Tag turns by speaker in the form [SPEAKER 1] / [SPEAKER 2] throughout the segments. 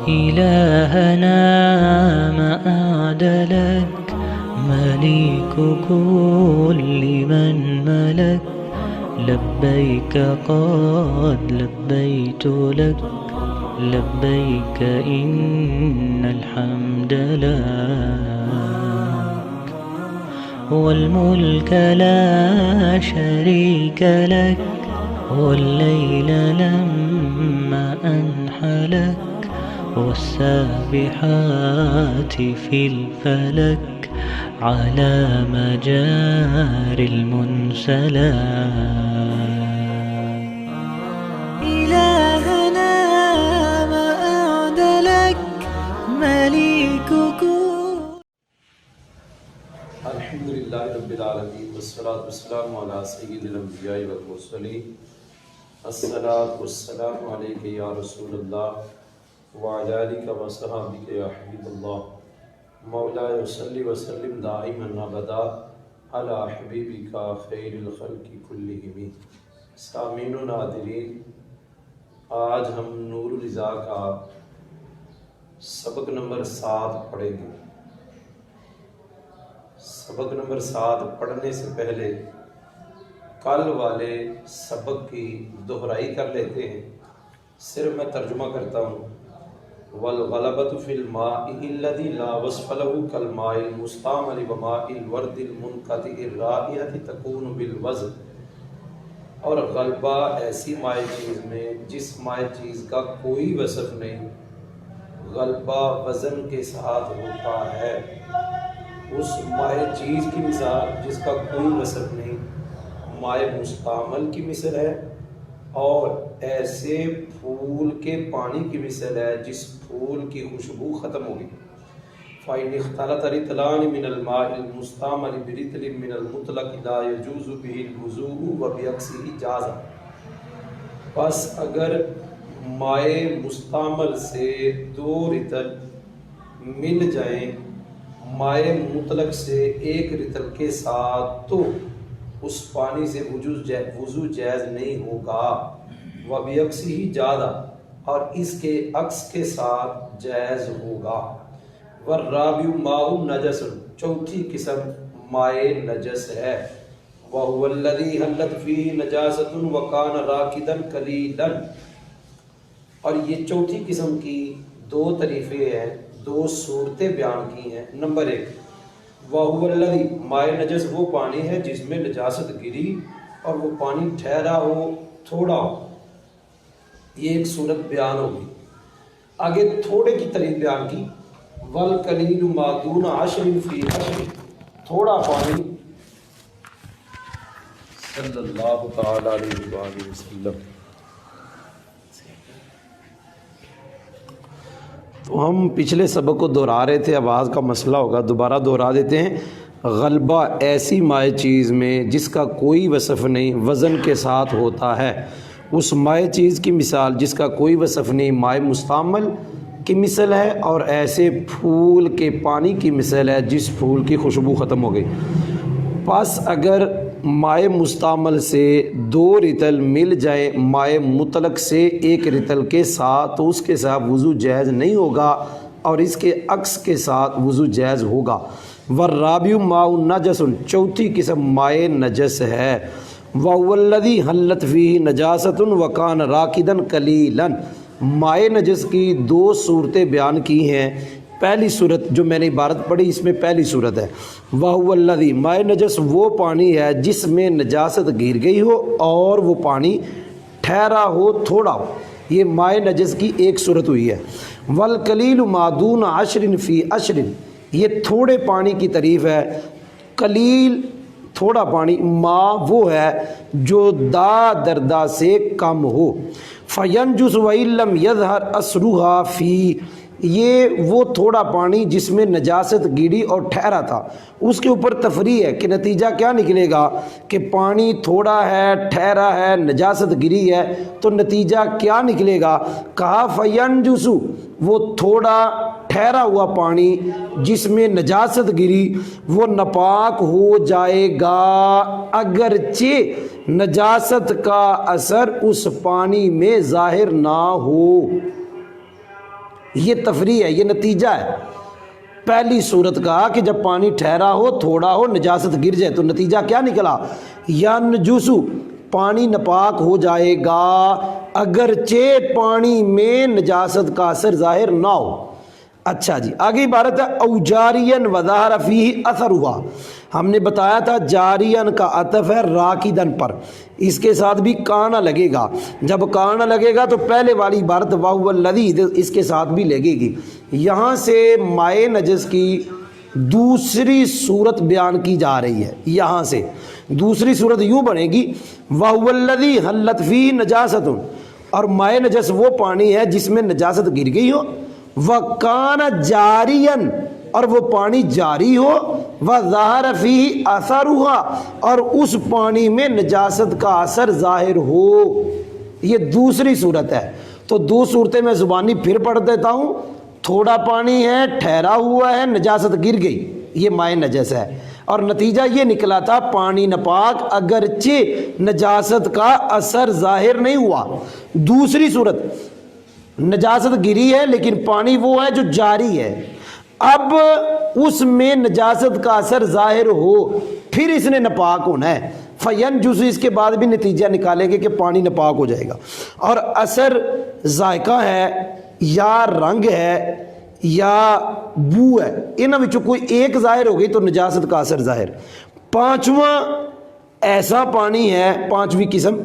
[SPEAKER 1] إلهنا ما أعدلك مليك كل من ملك لبيك قد لبيت لك لبيك إن الحمد لك والملك لا شريك لك والليل لما أنحلك والسابحات في الفلك على مجاري المنسلات إلهنا ما أعدلك مليكك.
[SPEAKER 2] الحمد للہ رب العالمین والصلاة والسلام علی سید الانبیاء والمرسلین. الصلاة والسلام علیک یا رسول اللہ وعلی آلک وصحابک یا حبیب اللہ. مولا صلی وسلم دائما ابدا علی حبیبک خیر الخلق کلہم. سامعین و ناظرین، آج ہم نور الرضا کا سبق نمبر 7 پڑھیں گے. سبق نمبر 7 پڑھنے سے پہلے کل والے سبق کی دہرائی کر لیتے ہیں. صرف میں ترجمہ کرتا ہوں. والغلبۃ فی الماء الذی لا وصف له كالماء المستعمل وماء الورد المنقطع الرائحة تكون بالوزن. اور غلبہ ایسی مائع چیز میں جس مائع چیز کا کوئی وصف نہیں، غلبہ وزن کے ساتھ ہوتا ہے. اس مائع چیز کی مثال جس کا کوئی وصف نہیں مائع مستعمل کی مثل ہے، اور ایسے پھول کے پانی کی مثل ہے جس پھول کی خوشبو ختم ہوگی. فَإِنِ اخْتَلَطَ رِطْلَانِ مِنَ الْمَاءِ الْمُسْتَعْمَلِ بِرِطْلٍ مِنَ الْمُطْلَقِ لَا يَجُوزُ بِهِ الْوُضُوءُ وَبِعَكْسِهِ جَازَ. پس اگر مائع مستعمل سے 2 رطل مل جائیں مائع مطلق سے 1 رطل کے ساتھ تو اس پانی سے وضو جائز نہیں ہوگا. وَبِعَكْسِهِ جَازَ، اور اس کے عکس کے ساتھ جائز ہوگا. وَالرَّابِعُ مَاءُ نَجَسٌ، چوتھی قسم مائع نجس ہے. وَهُوَ الَّذِي حَلَّتْ فِيهِ نَجَاسَةٌ وَكَانَ رَاكِدًا قَلِيلًا. اور یہ چوتھی قسم کی 2 طریقے ہیں، 2 صورتیں بیان کی ہیں. نمبر 1، وَهُوَ الَّذِي، مائع نجس وہ پانی ہے جس میں نجاست گری اور وہ پانی ٹھہرا ہو تھوڑا ہو. یہ ایک صورت بیان ہوگی. آگے تھوڑے کی طریق بیان کی. وَالْقَلِيلُ مَا دُونَ عَشْرٍ فِي عَشْرٍ، تھوڑا پانی صلی اللہ تعالی علیہ وآلہ وسلم. تو ہم پچھلے سبق کو دہرا رہے تھے، آواز کا مسئلہ ہوگا، دوبارہ دہرا دیتے ہیں. غلبہ ایسی مائع چیز میں جس کا کوئی وصف نہیں وزن کے ساتھ ہوتا ہے. اس مائع چیز کی مثال جس کا کوئی وصف نہیں مائع مستعمل کی مثل ہے، اور ایسے پھول کے پانی کی مثل ہے جس پھول کی خوشبو ختم ہو گئی. پس اگر مائع مستعمل سے 2 رطل مل جائے مائع مطلق سے 1 رطل کے ساتھ تو اس کے ساتھ وضو جائز نہیں ہوگا، اور اس کے عکس کے ساتھ وضو جائز ہوگا. والرابع ماء نجس، چوتھی قسم مائع نجس ہے. وَهُوَ الَّذِي حَلَّتْ فِيهِ نَجَاسَةٌ وَكَانَ رَاكِدًا قَلِيلًا. مائع نجس کی 2 صورتیں بیان کی ہیں. پہلی صورت جو میں نے عبارت پڑھی اس میں پہلی صورت ہے. وَهُوَ الَّذِي، مائع نجس وہ پانی ہے جس میں نجاست گر گئی ہو اور وہ پانی ٹھہرا ہو تھوڑا ہو. یہ مائع نجس کی ایک صورت ہوئی ہے. وَالْقَلِيلُ مَا دُونَ عَشْرٍ فِي عَشْرٍ، یہ تھوڑے پانی کی تعریف ہے. قلیل تھوڑا پانی، ماں وہ ہے جو دا دردا سے کم ہو. فَيَنْجُسُ وَإِن لَّمْ يَظْهَرْ أَثْرُهَا فِيهِ، یہ وہ تھوڑا پانی جس میں نجاست گری اور ٹھہرا تھا. اس کے اوپر تفریح ہے کہ نتیجہ کیا نکلے گا کہ پانی تھوڑا ہے ٹھہرا ہے نجاست گری ہے تو نتیجہ کیا نکلے گا. کہا فَيَنْجُسُ، وہ تھوڑا ٹھہرا ہوا پانی جس میں نجاست گری وہ ناپاک ہو جائے گا اگرچہ نجاست کا اثر اس پانی میں ظاہر نہ ہو.
[SPEAKER 3] یہ تفریح ہے، یہ نتیجہ ہے پہلی صورت کا کہ جب پانی ٹھہرا ہو، تھوڑا ہو، نجاست گر جائے تو نتیجہ کیا نکلا؟ ینجسو، پانی ناپاک ہو جائے گا اگرچہ پانی میں نجاست کا اثر ظاہر نہ ہو۔ اچھا جی، آگے عبارت ہے اوجارین وظاہر فیہ اثرھا۔ ہم نے بتایا تھا جارین کا عطف ہے راکدن پر، اس کے ساتھ بھی کانا لگے گا، جب کانا لگے گا تو پہلے والی عبارت وہو الذی اس کے ساتھ بھی لگے گی۔ یہاں سے مائع نجس کی دوسری صورت بیان کی جا رہی ہے، یہاں سے دوسری صورت یوں بنے گی وہو الذی حلت فیہ نجاست، اور مائع نجس وہ پانی ہے جس میں نجاست گر گئی ہو، وَكَانَ جَارِيًا، اور وہ پانی جاری ہو، وَظَهَرَ فِيهِ أَثَرُهَا، اور اس پانی میں نجاست کا اثر ظاہر ہو۔ یہ دوسری صورت ہے۔ تو دو صورتیں میں زبانی پھر پڑھ دیتا ہوں۔ تھوڑا پانی ہے، ٹھہرا ہوا ہے، نجاست گر گئی، یہ مائع نجس ہے، اور نتیجہ یہ نکلا تھا پانی ناپاک اگرچہ نجاست کا اثر ظاہر نہیں ہوا۔ دوسری صورت نجاست گری ہے لیکن پانی وہ ہے جو جاری ہے، اب اس میں نجاست کا اثر ظاہر ہو، پھر اس نے ناپاک ہونا ہے۔ فینجس، اس کے بعد بھی نتیجہ نکالیں گے کہ پانی ناپاک ہو جائے گا، اور اثر ذائقہ ہے یا رنگ ہے یا بو ہے، ان وچوں کوئی ایک ظاہر ہو گئی تو نجاست کا اثر ظاہر۔ پانچواں ایسا پانی ہے، پانچویں قسم،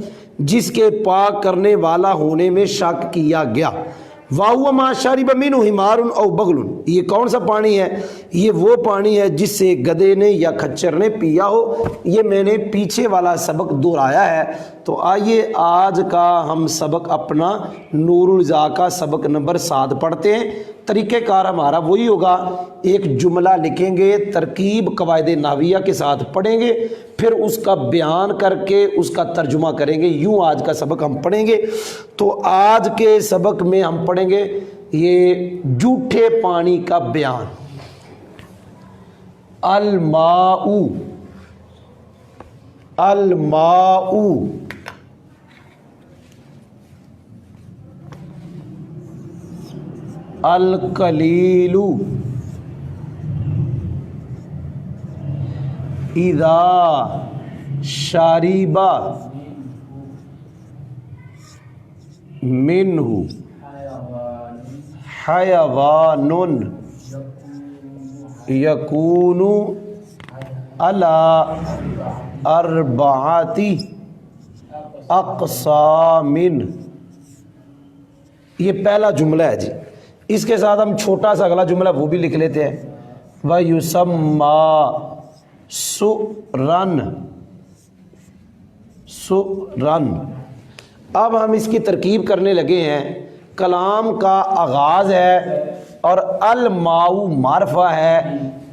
[SPEAKER 3] جس کے پاک کرنے والا ہونے میں شک کیا گیا۔ وَهُوَ مَا شَرِبَ مِنْهُ حِمَارٌ أَوْ بَغْلٌ، یہ کون سا پانی ہے؟ یہ وہ پانی ہے جس سے گدھے نے یا کھچر نے پیا ہو۔ یہ میں نے پیچھے والا سبق دہرایا ہے، تو آئیے آج کا ہم سبق اپنا نور الضیاء کا سبق نمبر 7 پڑھتے ہیں۔ طریقہ کار ہمارا وہی ہوگا، ایک جملہ لکھیں گے، ترکیب قواعد نحویہ کے ساتھ پڑھیں گے، پھر اس کا بیان کر کے اس کا ترجمہ کریں گے۔ یوں آج کا سبق ہم پڑھیں گے۔ تو آج کے سبق میں ہم پڑھیں گے یہ جھوٹے پانی کا بیان۔ الماء، الماء، القلیل، اذا شرب منہ حیوان یکون علی اربعۃ اقسام۔ یہ پہلا جملہ ہے جی، اس کے ساتھ ہم چھوٹا سا اگلا جملہ وہ بھی لکھ لیتے ہیں، وَيُسَمَّى سُرًا، سُرًا۔ اب ہم اس کی ترکیب کرنے لگے ہیں۔ کلام کا آغاز ہے اور الماء معرفہ ہے،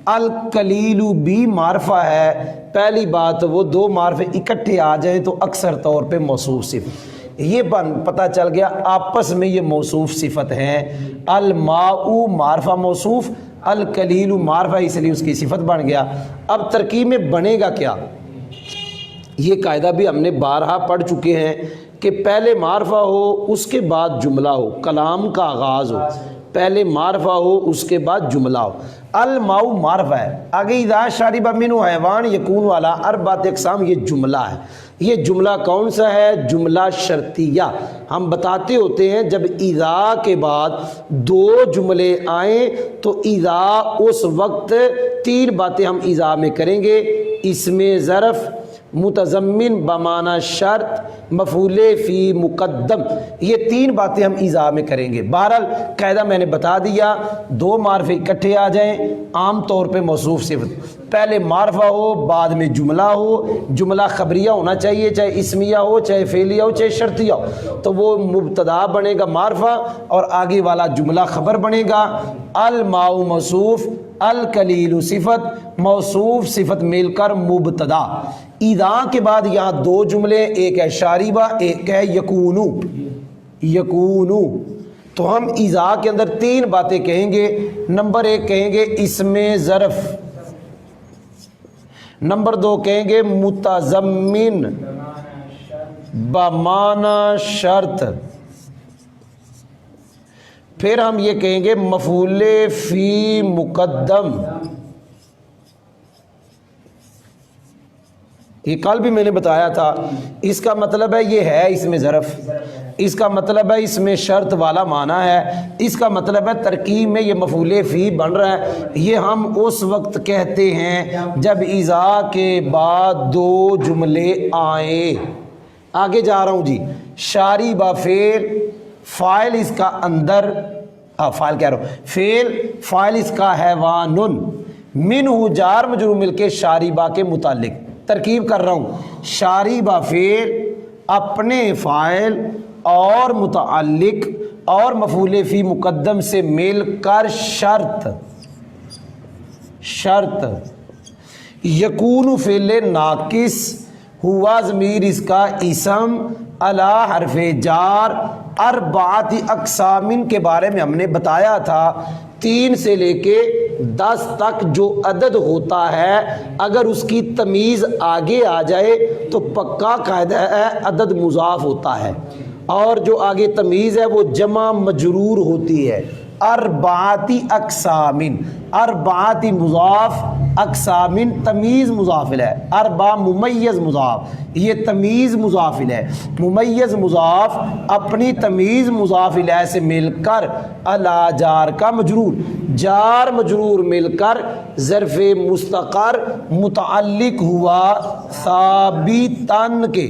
[SPEAKER 3] القلیل بھی معرفہ ہے۔ پہلی بات وہ دو معرفے اکٹھے آ جائیں تو اکثر طور پہ موصوف صفت، یہ پتہ چل گیا آپس میں یہ موصوف صفت ہیں۔ الماء معرفہ موصوف، القلیل معرفہ، اس لیے اس کی صفت بن گیا۔ اب ترکیب میں بنے گا کیا؟ یہ قاعدہ بھی ہم نے بارہا پڑھ چکے ہیں کہ پہلے معرفہ ہو اس کے بعد جملہ ہو، کلام کا آغاز ہو، پہلے معرفہ ہو اس کے بعد جملہ ہو۔ الماء معرفہ ہے، آگے اذا شرب منہ حیوان یکون علی اربعۃ اقسام، یہ جملہ ہے۔ یہ جملہ کون سا ہے؟ جملہ شرطیہ۔ ہم بتاتے ہوتے ہیں جب اذا کے بعد دو جملے آئیں تو اذا اس وقت تین باتیں ہم اذا میں کریں گے، اسم ظرف، متضمن بمعنی شرط، مفعول فی مقدم، یہ تین باتیں ہم اذا میں کریں گے۔ بہرحال قاعدہ میں نے بتا دیا، دو معرفے اکٹھے آ جائیں عام طور پہ موصوف صفت، پہلے معرفہ ہو بعد میں جملہ ہو، جملہ خبریہ ہونا چاہیے، چاہے اسمیہ ہو، چاہے فعلیہ ہو، چاہے شرطیہ ہو، تو وہ مبتدا بنے گا معرفہ اور آگے والا جملہ خبر بنے گا۔ الماء موصوف، القلیل صفت، موصوف صفت مل کر مبتدا۔ اذا کے بعد یہاں دو جملے، ایک ہے شاربہ، ایک ہے یکونو، یکونو۔ تو ہم اذا کے اندر تین باتیں کہیں گے۔ نمبر ایک کہیں گے اسم ظرف، نمبر دو کہیں گے متضمن بمعنی شرط، پھر ہم یہ کہیں گے مفعول فی مقدم. یہ کل بھی میں نے بتایا تھا. اس کا مطلب ہے یہ ہے اس میں ظرف، اس کا مطلب ہے اس میں شرط والا معنی ہے، اس کا مطلب ہے ترکیب میں یہ مفعول فی بن رہا ہے. یہ ہم اس وقت کہتے ہیں جب اذا کے بعد دو جملے آئیں. آگے جا رہا ہوں جی. شاری با فعل، فاعل اس کا اندر، فاعل کہہ رہا ہوں، فاعل اس کا حیوان، منہ جار مجرور مل کے شاری با کے متعلق. ترکیب کر رہا ہوں، شاری با فعل اپنے فاعل اور متعلق اور مفعول فی مقدم سے مل کر شرط یکون فعل ناقص ہوا ضمیر اس کا اسم علی حرف جار. اربعۃ اقسام کے بارے میں ہم نے بتایا تھا، 3 سے لے کے 10 تک جو عدد ہوتا ہے اگر اس کی تمیز آگے آ جائے تو پکا قاعدہ ہے عدد مضاف ہوتا ہے، اور جو آگے تمیز ہے وہ جمع مجرور ہوتی ہے. اربعۃ اقسام، اربعۃ مضاف، اقسام تمیز مضاف ہے، اربع ممیز مضاف، یہ تمیز مضاف ہے. ممیز مضاف اپنی تمیز مضاف الیہ سے مل کر الا جار کا مجرور، جار مجرور مل کر ظرف مستقر متعلق ہوا ثابتاً کے،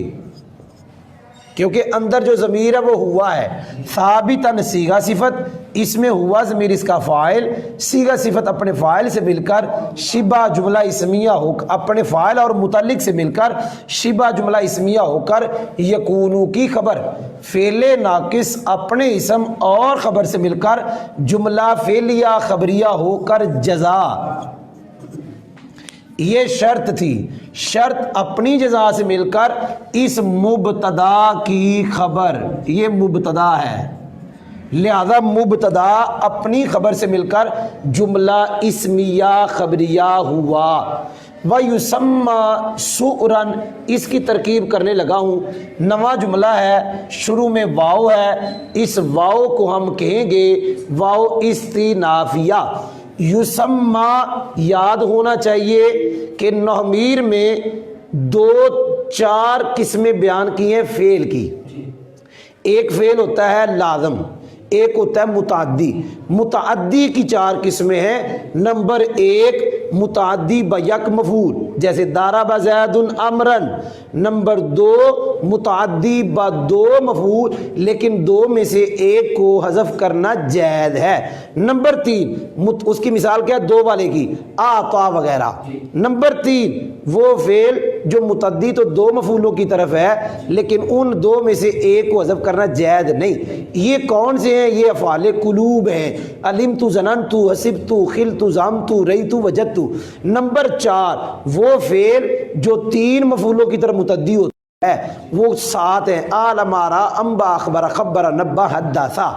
[SPEAKER 3] کیونکہ اندر جو ضمیر ہے وہ ہوا ہے. ثابتاً صیغہ صفت، اس میں ہوا ضمیر اس کا فاعل، صیغہ صفت اپنے فاعل سے مل کر شبہ جملہ اسمیہ ہو، اپنے فاعل اور متعلق سے مل کر شبہ جملہ اسمیہ ہو کر یکونو کی خبر، فعل ناقص اپنے اسم اور خبر سے مل کر جملہ فعلیہ خبریہ ہو کر جزا. یہ شرط تھی، شرط اپنی جزا سے مل کر اس مبتدا کی خبر، یہ مبتدا ہے، لہذا مبتدا اپنی خبر سے مل کر جملہ اسمیہ خبریہ ہوا. وَيُسَمَّى سُؤْرًا، اس کی ترکیب کرنے لگا ہوں. نواں جملہ ہے، شروع میں واو ہے، اس واو کو ہم کہیں گے واو استینافیہ. یسمى یاد ہونا چاہیے کہ نحمیر میں 2-4 قسمیں بیان کی ہیں فعل کی. ایک فعل ہوتا ہے لازم، ایک ہوتا ہے متعدی. متعدی کی 4 قسمیں ہیں. نمبر 1 متعدی بیک مفعول، جیسے ضرب زید امرا. نمبر 2 متعدی با 2 مفعول لیکن 2 میں سے ایک کو حذف کرنا جائز ہے. نمبر 3 اس کی مثال کیا ہے 2 والے کی، آتا وغیرہ. نمبر 3 وہ فعل جو متعدی تو 2 مفعولوں کی طرف ہے لیکن ان 2 میں سے ایک کو حذف کرنا جائز نہیں. یہ کون سے ہیں؟ یہ افعال قلوب ہیں. علمت، ظننت، حسبت، خلت، زعمت، رأیت، وجدت. نمبر 4 وہ فعل جو 3 مفعولوں کی طرف متعدی ہوتا ہے، وہ 7 ہیں. عالم، را، انبا، اخبر، خبر، نبا، حدثا.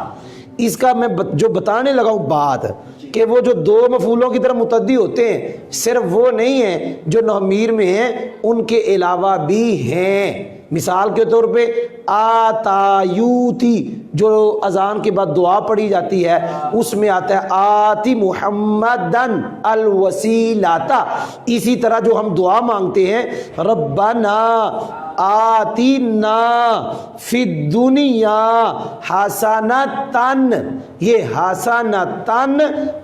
[SPEAKER 3] اس کا میں جو بتانے لگا ہوں بات کہ وہ جو 2 مفعولوں کی طرف متعدی ہوتے ہیں صرف وہ نہیں ہیں جو نحمیر میں ہیں، ان کے علاوہ بھی ہیں. مثال کے طور پہ آتا یوتی، جو اذان کے بعد دعا پڑھی جاتی ہے اس میں آتا ہے آتی محمدن الوسیلۃ. اسی طرح جو ہم دعا مانگتے ہیں ربنا آتینا فی الدنیا حسنتن، یہ حسنتن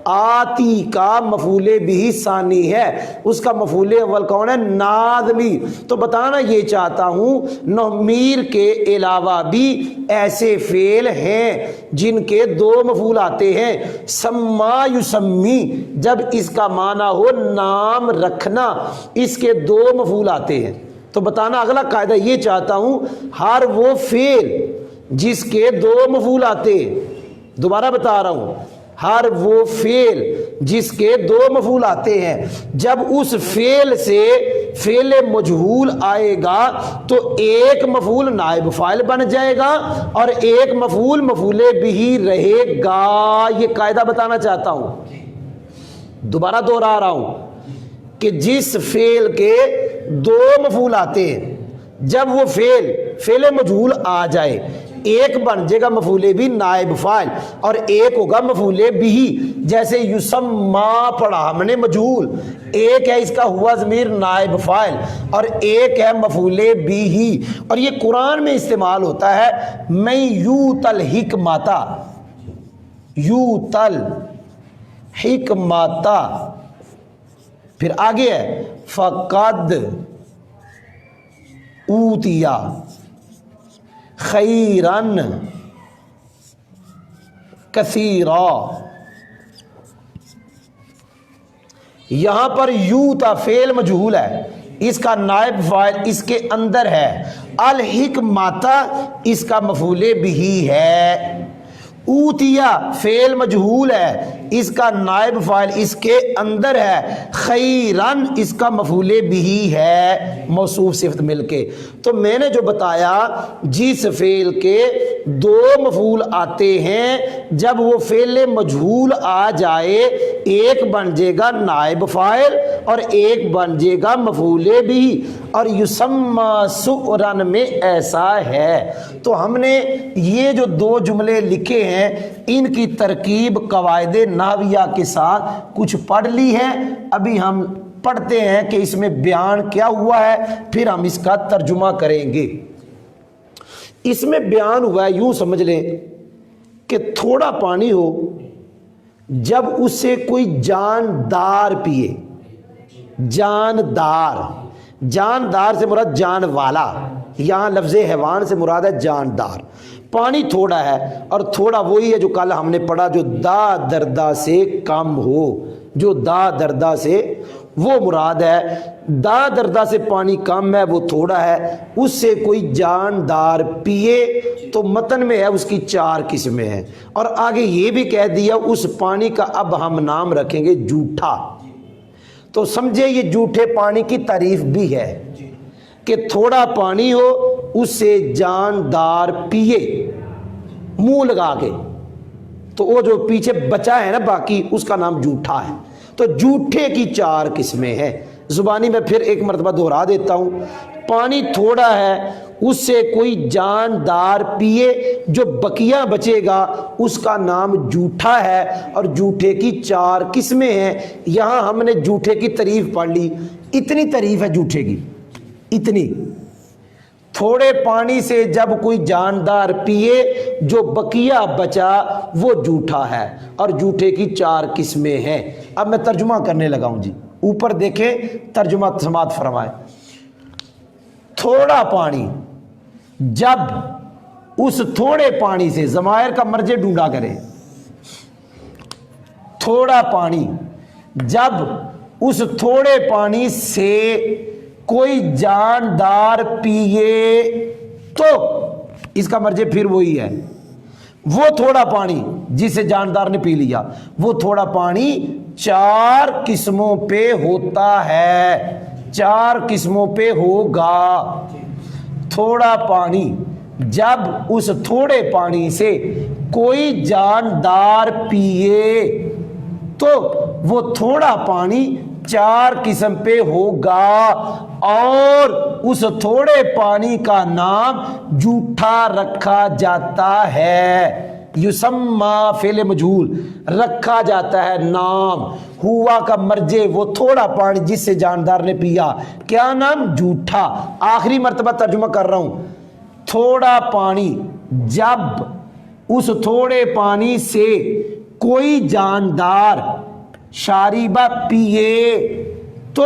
[SPEAKER 3] آتی کا مفعول بھی ثانی ہے، اس کا مفعول اول کون ہے؟ نازمی. تو بتانا یہ چاہتا ہوں نحمیر کے علاوہ بھی ایسے فعل ہیں جن کے 2 مفعول آتے ہیں. سما یسمی، جب اس کا معنی ہو نام رکھنا، اس کے 2 مفعول آتے ہیں. تو بتانا اگلا قاعدہ یہ چاہتا ہوں ہر وہ فعل جس کے 2 مفعول آتے ہیں، دوبارہ بتا رہا ہوں، ہر وہ فعل جس کے 2 مفعول آتے ہیں، جب اس فعل سے فعل مجہول آئے گا تو ایک مفعول نائب فاعل بن جائے گا اور ایک مفعول مفعول بھی رہے گا. یہ قاعدہ بتانا چاہتا ہوں، دوبارہ دوہرا رہا ہوں کہ جس فعل کے 2 مفعول آتے ہیں، جب وہ فعل مجہول آ جائے، ایک بن جائے گا مفعول بھی نائب فاعل اور ایک ہوگا مفعول بھی. جیسے یسمّا پڑھا ہم نے مجہول، ایک ہے اس کا ہوا ضمیر نائب فاعل اور ایک ہے مفعول بھی. اور یہ قرآن میں استعمال ہوتا ہے میں یوتل حکمتا، یوتل حکمتا. پھر آگے ہے فقد اوتیا خیرن کثیرا. یہاں پر یوتا فعل مجہول ہے، اس کا نائب فاعل اس کے اندر ہے، الحکمتا اس کا مفعول بھی ہے. اوتیا فعل مجہول ہے، اس کا نائب فاعل اس کے اندر ہے، خیرن اس کا مفعول بھی ہے، موصوف صفت مل کے. تو میں نے جو بتایا جس فعل کے دو مفعول آتے ہیں جب وہ فعل مجہول آ جائے ایک بن جائے گا نائب فاعل اور ایک بن جائے گا مفعول بھی. اور یسمّا سؤرن میں ایسا ہے. تو ہم نے یہ جو دو جملے لکھے ہیں ان کی ترکیب قواعد نحویہ کے ساتھ کچھ پڑھ لی ہے. ابھی ہم پڑھتے ہیں کہ اس میں بیان کیا ہوا ہے، پھر ہم اس کا ترجمہ کریں گے. اس میں بیان ہوا ہے، یوں سمجھ لیں کہ تھوڑا پانی ہو، جب اس سے کوئی جاندار پیے، جاندار، جاندار سے مراد جان والا، یہاں لفظ حیوان سے مراد ہے جاندار. پانی تھوڑا ہے اور تھوڑا وہی ہے جو کل ہم نے پڑھا جو دا دردا سے کم ہو، جو دا دردا سے وہ مراد ہے. دا دردا سے پانی کم ہے، وہ تھوڑا ہے، اس سے کوئی جاندار پیے. تو متن میں ہے اس کی 4 قسمیں ہیں اور آگے یہ بھی کہہ دیا اس پانی کا اب ہم نام رکھیں گے جھوٹا. تو سمجھے یہ جھوٹے پانی کی تعریف بھی ہے کہ تھوڑا پانی ہو اس سے جاندار پیے منہ لگا کے، تو وہ جو پیچھے بچا ہے نا باقی اس کا نام جھوٹا ہے. تو جھوٹے کی 4 قسمیں ہیں. زبانی میں پھر ایک مرتبہ دہرا دیتا ہوں، پانی تھوڑا ہے اس سے کوئی جاندار پیے، جو بقیہ بچے گا اس کا نام جھوٹا ہے. اور جھوٹے کی 4 قسمیں ہیں. یہاں ہم نے جھوٹے کی تعریف پڑھ لی. اتنی تعریف ہے جھوٹے کی، اتنی. تھوڑے پانی سے جب کوئی جاندار پیے جو بقیہ بچا وہ جھوٹا ہے. اور جھوٹے کی 4 قسمیں ہیں. اب میں ترجمہ کرنے لگا ہوں جی، اوپر دیکھیں ترجمہ سماعت فرمائیں. تھوڑا پانی جب اس تھوڑے پانی سے ضمائر کا مرجع ڈھونڈا کریں، تھوڑا پانی جب اس تھوڑے پانی سے کوئی جاندار پیے تو اس کا مرجع پھر وہی ہے. وہ تھوڑا پانی جسے جاندار نے پی لیا، وہ تھوڑا پانی 4 قسموں پہ ہوتا ہے، 4 قسموں پہ ہوگا. تھوڑا پانی جب اس تھوڑے پانی سے کوئی جاندار پیے تو وہ تھوڑا پانی 4 قسم پہ ہوگا اور اس تھوڑے پانی کا نام جھوٹا رکھا جاتا ہے. یسمّا فعل مجہول رکھا جاتا ہے نام، ہوا کا مرجع وہ تھوڑا پانی جس سے جاندار نے پیا، کیا نام؟ جھوٹا. آخری مرتبہ ترجمہ کر رہا ہوں. تھوڑا پانی جب اس تھوڑے پانی سے کوئی جاندار شاربہ پیے تو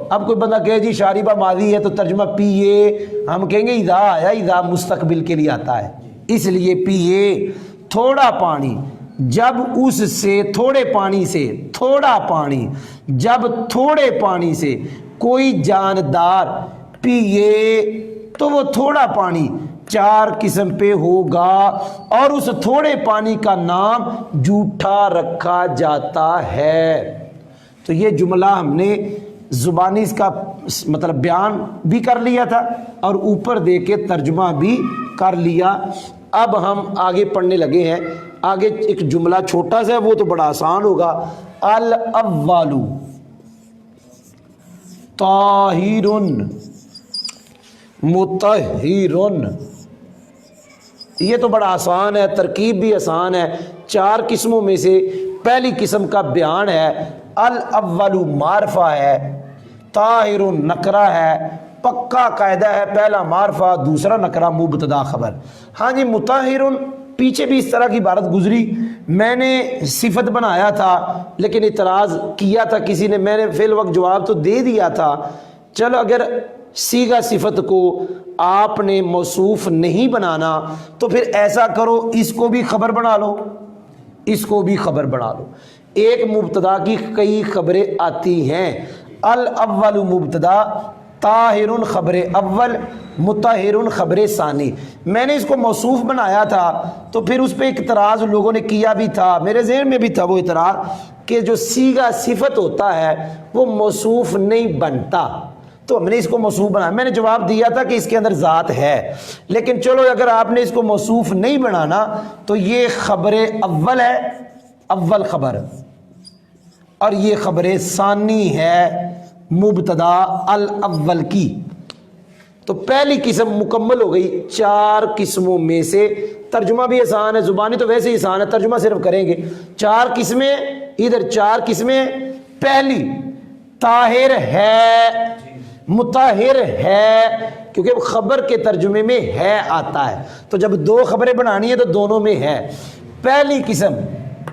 [SPEAKER 3] اب کوئی بندہ کہے جی شاربہ ماضی ہے تو ترجمہ پیے، ہم کہیں گے اذا آیا، اذا مستقبل کے لیے آتا ہے اس لیے پیے. تھوڑا پانی جب اس سے تھوڑے پانی سے، تھوڑا پانی جب تھوڑے پانی سے کوئی جاندار پیے تو وہ تھوڑا پانی 4 قسم پہ ہوگا اور اس تھوڑے پانی کا نام جھوٹا رکھا جاتا ہے. تو یہ جملہ ہم نے زبانی اس کا مطلب بیان بھی کر لیا تھا اور اوپر دے کے ترجمہ بھی کر لیا. اب ہم آگے پڑھنے لگے ہیں. آگے ایک جملہ چھوٹا سا ہے وہ تو بڑا آسان ہوگا. الاول طاہر مطہر یہ تو بڑا آسان ہے، ترکیب بھی آسان ہے۔ 4 قسموں میں سے پہلی قسم کا بیان ہے، الاول معرفہ ہے، طاہر نکرہ ہے، پکا قاعدہ ہے، پہلا معرفہ دوسرا نکرہ مبتدا خبر۔ ہاں جی، مطہر پیچھے بھی اس طرح کی عبارت گزری، میں نے صفت بنایا تھا لیکن اعتراض کیا تھا کسی نے، میں نے فی الوقت جواب تو دے دیا تھا۔ چلو اگر صیغہ صفت کو آپ نے موصوف نہیں بنانا تو پھر ایسا کرو، اس کو بھی خبر بنا لو، اس کو بھی خبر بنا لو۔ ایک مبتدا کی کئی خبریں آتی ہیں، الاول مبتدا، طاہر خبر اول، مطہر خبر ثانی۔ میں نے اس کو موصوف بنایا تھا تو پھر اس پہ اعتراض لوگوں نے کیا بھی تھا، میرے ذہن میں بھی تھا وہ اعتراض کہ جو صیغہ صفت ہوتا ہے وہ موصوف نہیں بنتا، تو ہم نے اس کو موصوف بنایا۔ میں نے جواب دیا تھا کہ اس کے اندر ذات ہے، لیکن چلو اگر آپ نے اس کو موصوف نہیں بنانا تو یہ خبر اول ہے، اول خبر، اور یہ خبر ثانی ہے مبتدا الاول کی۔ تو پہلی قسم مکمل ہو گئی 4 قسموں میں سے۔ ترجمہ بھی آسان ہے، زبانی تو ویسے ہی آسان ہے، ترجمہ صرف کریں گے۔ 4 قسمیں، ادھر 4 قسمیں۔ پہلی طاہر ہے، مطہر ہے، کیونکہ خبر کے ترجمے میں ہے آتا ہے، تو جب 2 خبریں بنانی ہے تو دونوں میں ہے۔ پہلی قسم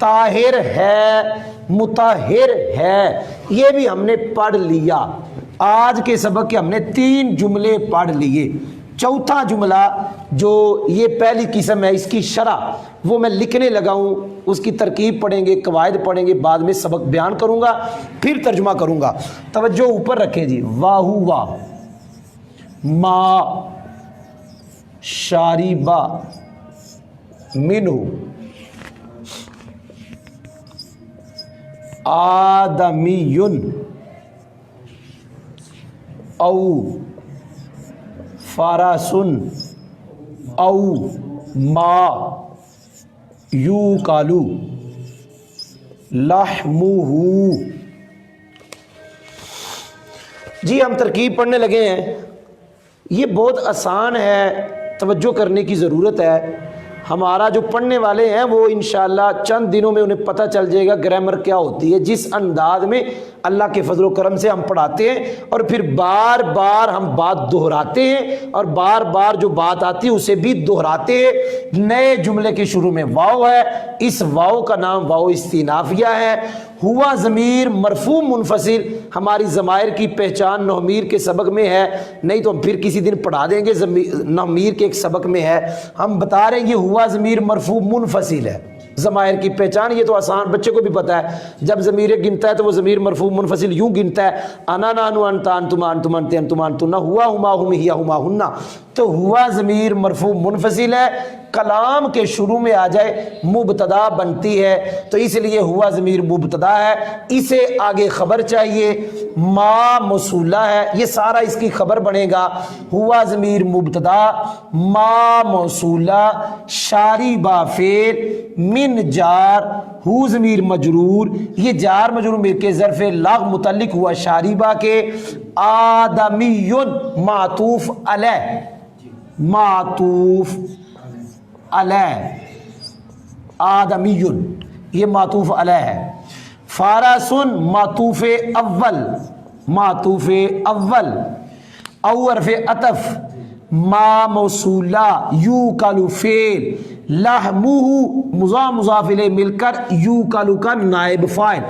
[SPEAKER 3] طاہر ہے، مطہر ہے، یہ بھی ہم نے پڑھ لیا۔ آج کے سبق کے ہم نے 3 جملے پڑھ لیے۔ چوتھا جملہ جو یہ پہلی قسم ہے، اس کی شرح وہ میں لکھنے لگا ہوں، اس کی ترکیب پڑھیں گے، قواعد پڑھیں گے، بعد میں سبق بیان کروں گا، پھر ترجمہ کروں گا۔ توجہ اوپر رکھیں جی، واہو واہ، ما شاربہ منہ آدمیٌ او فارسن او ما یوکالو لحمہ۔ جی ہم ترکیب پڑھنے لگے ہیں، یہ بہت آسان ہے، توجہ کرنے کی ضرورت ہے۔ ہمارا جو پڑھنے والے ہیں وہ انشاءاللہ چند دنوں میں انہیں پتہ چل جائے گا گرامر کیا ہوتی ہے، جس انداز میں اللہ کے فضل و کرم سے ہم پڑھاتے ہیں، اور پھر بار بار ہم بات دہراتے ہیں، اور بار بار جو بات آتی ہے اسے بھی دہراتے ہیں۔ نئے جملے کے شروع میں واو ہے، اس واو کا نام واو استئنافیہ ہے۔ ہوا ضمیر مرفوع منفصل، ہماری ضمائر کی پہچان نحمیر کے سبق میں ہے، نہیں تو ہم پھر کسی دن پڑھا دیں گے، نحمیر کے ایک سبق میں ہے، ہم بتا رہے ہیں یہ ہوا ضمیر مرفوع منفصل ہے۔ ضمائر کی پہچان یہ تو آسان، بچے کو بھی پتا ہے، جب ضمیر گنتا ہے تو وہ ضمیر مرفوع منفصل یوں گنتا ہے، انا نانو انتا انتما انتم انتے انتم انتن، ہوا ہما ہم ہیا ہما ہننا، تو ہوا ضمیر مرفوع منفصل ہے، کلام کے شروع میں آ جائے مبتدا بنتی ہے، تو اس لیے ہوا ضمیر مبتدا ہے، اسے آگے خبر چاہیے، ما موصولہ ہے، یہ سارا اس کی خبر بنے گا۔ ہوا ضمیر مبتدا، ما موصولہ، شاربہ فعل، من جار، ہو ضمیر مجرور، یہ جار مجرور مل کے ظرف لاغ متعلق ہوا شاربہ کے، آدمی معطوف علیہ، معطوف علیہ، آدمی یہ معطوف علیہ ہے۔ فارسن معطوف اول، معطوف اول، او حرف عطف، ما موصولہ، یوکلو فعل، لحمہ مضاف الیہ مل کر یوکلو کا نائب فاعل،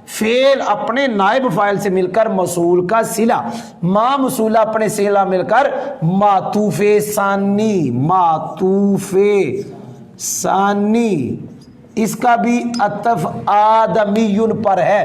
[SPEAKER 3] فعل اپنے نائب فاعل سے مل کر موصول کا صلہ، ما موصولہ اپنے صلہ مل کر معطوف ثانی، معطوف ثانی، اس کا بھی عطف آدمی پر ہے،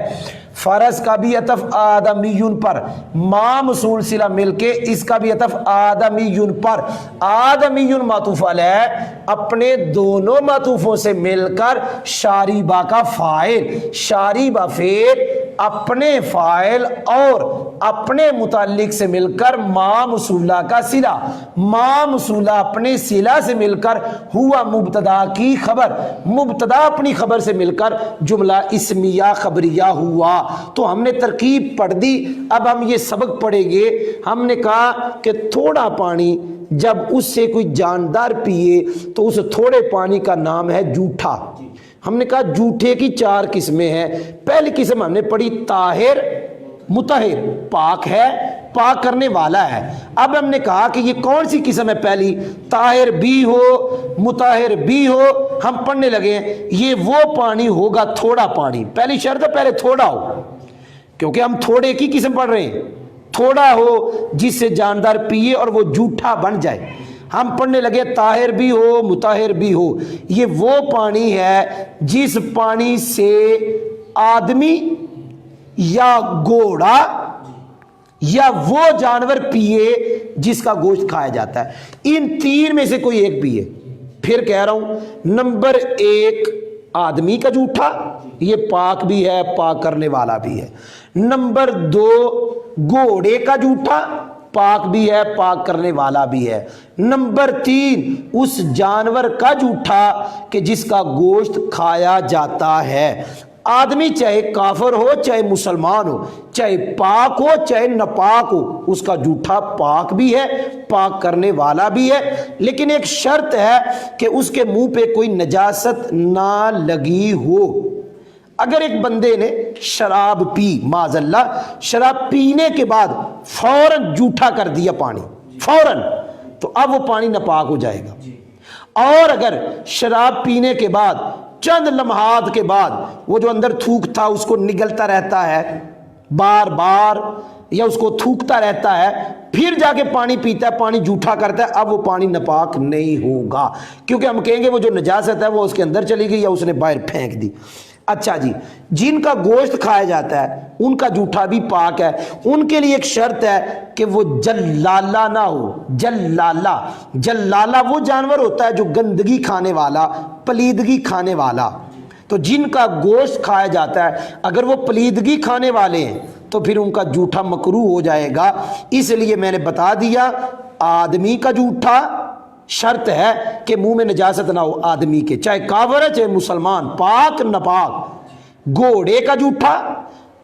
[SPEAKER 3] فرض کا بھی عطف آدمی پر، ما موصول صلہ مل کے اس کا بھی عطف آدمی پر، آدمی معطوف علیہ اپنے دونوں معطوفوں سے مل کر شاربہ کا فاعل، شاربہ فعل اپنے فاعل اور اپنے متعلق سے مل کر ما موصولہ کا صلہ، ما موصولہ اپنے صلہ سے مل کر ہوا مبتدا کی خبر، مبتدا اپنی خبر سے مل کر جملہ اسمیہ خبریہ ہوا۔ تو ہم نے ترکیب پڑھ دی. اب ہم یہ سبق پڑھیں گے. ہم نے کہا کہ تھوڑا پانی جب اس سے کوئی جاندار پیے تو اس تھوڑے پانی کا نام ہے جھوٹا. ہم نے کہا جھوٹے کی 4 قسمیں ہیں. پہلی قسم ہم نے پڑھی طاہر مطہر، پاک ہے، پاک کرنے والا ہے. اب ہم نے کہا کہ یہ کون سی قسم ہے؟ پہلی طاہر بھی ہو مطہر بھی ہو. ہم پڑھنے لگے ہیں یہ وہ پانی ہوگا تھوڑا پانی. پہلی شرط ہے پہلے تھوڑا ہو، کیونکہ ہم تھوڑے کی قسم پڑھ رہے ہیں. تھوڑا ہو جس سے جاندار پیے اور وہ جھوٹا بن جائے. ہم پڑھنے لگے طاہر بھی ہو مطہر بھی ہو. یہ وہ پانی ہے جس پانی سے آدمی یا گھوڑا یا وہ جانور پیے جس کا گوشت کھایا جاتا ہے. ان 3 میں سے کوئی ایک پیے. پھر کہہ رہا ہوں، نمبر 1 آدمی کا جھوٹا، یہ پاک بھی ہے پاک کرنے والا بھی ہے. نمبر 2 گھوڑے کا جھوٹا، پاک بھی ہے پاک کرنے والا بھی ہے. نمبر 3 اس جانور کا جھوٹا کہ جس کا گوشت کھایا جاتا ہے. آدمی چاہے کافر ہو چاہے مسلمان ہو، چاہے پاک ہو چاہے ناپاک ہو، اس کا جھوٹا پاک بھی ہے پاک کرنے والا بھی ہے. لیکن ایک شرط ہے کہ اس کے منہ پہ کوئی نجاست نہ لگی ہو. اگر ایک بندے نے شراب پی، معاذ اللہ شراب پینے کے بعد فوراً جھوٹا کر دیا پانی فوراً، تو اب وہ پانی ناپاک ہو جائے گا. اور اگر شراب پینے کے بعد چند لمحات کے بعد وہ جو اندر تھوک تھا اس کو نگلتا رہتا ہے بار بار، یا اس کو تھوکتا رہتا ہے، پھر جا کے پانی پیتا ہے، پانی جھوٹا کرتا ہے، اب وہ پانی ناپاک نہیں ہوگا، کیونکہ ہم کہیں گے وہ جو نجاست ہے وہ اس کے اندر چلی گئی یا اس نے باہر پھینک دی. اچھا جی، جن کا گوشت کھایا جاتا ہے ان کا جھوٹا بھی پاک ہے. ان کے لیے ایک شرط ہے کہ وہ جلالہ نہ ہو. جلالہ وہ جانور ہوتا ہے جو گندگی کھانے والا، پلیدگی کھانے والا. تو جن کا گوشت کھایا جاتا ہے اگر وہ پلیدگی کھانے والے ہیں تو پھر ان کا جھوٹا مکروہ ہو جائے گا. اس لیے میں نے بتا دیا آدمی کا جھوٹا شرط ہے کہ منہ میں نجاست نہ ہو آدمی کے، چاہے کافر ہے چاہے مسلمان، پاک ناپاک. گھوڑے کا جھوٹا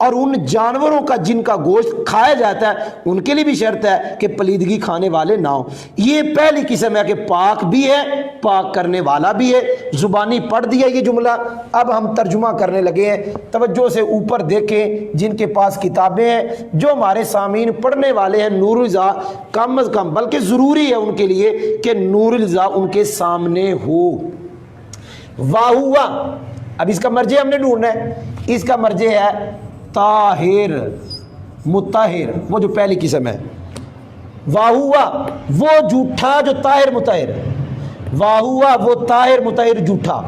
[SPEAKER 3] اور ان جانوروں کا جن کا گوشت کھایا جاتا ہے ان کے لیے بھی شرط ہے کہ پلیدگی کھانے والے نہ ہو. یہ پہلی قسم ہے کہ پاک بھی ہے پاک کرنے والا بھی ہے. زبانی پڑھ دیا یہ جملہ. اب ہم ترجمہ کرنے لگے ہیں. توجہ سے اوپر دیکھیں جن کے پاس کتابیں ہیں، جو ہمارے سامعین پڑھنے والے ہیں نور الرضا، کم از کم بلکہ ضروری ہے ان کے لیے کہ نور الرضا ان کے سامنے ہو. واہوا، اب اس کا مرجع ہم نے ڈھونڈنا ہے. اس کا مرجع ہے طاہر مطہر، وہ جو پہلی قسم ہے. واہوا وہ جھوٹا جو طاہر مطہر، واہوا وہ طاہر مطہر جھوٹا.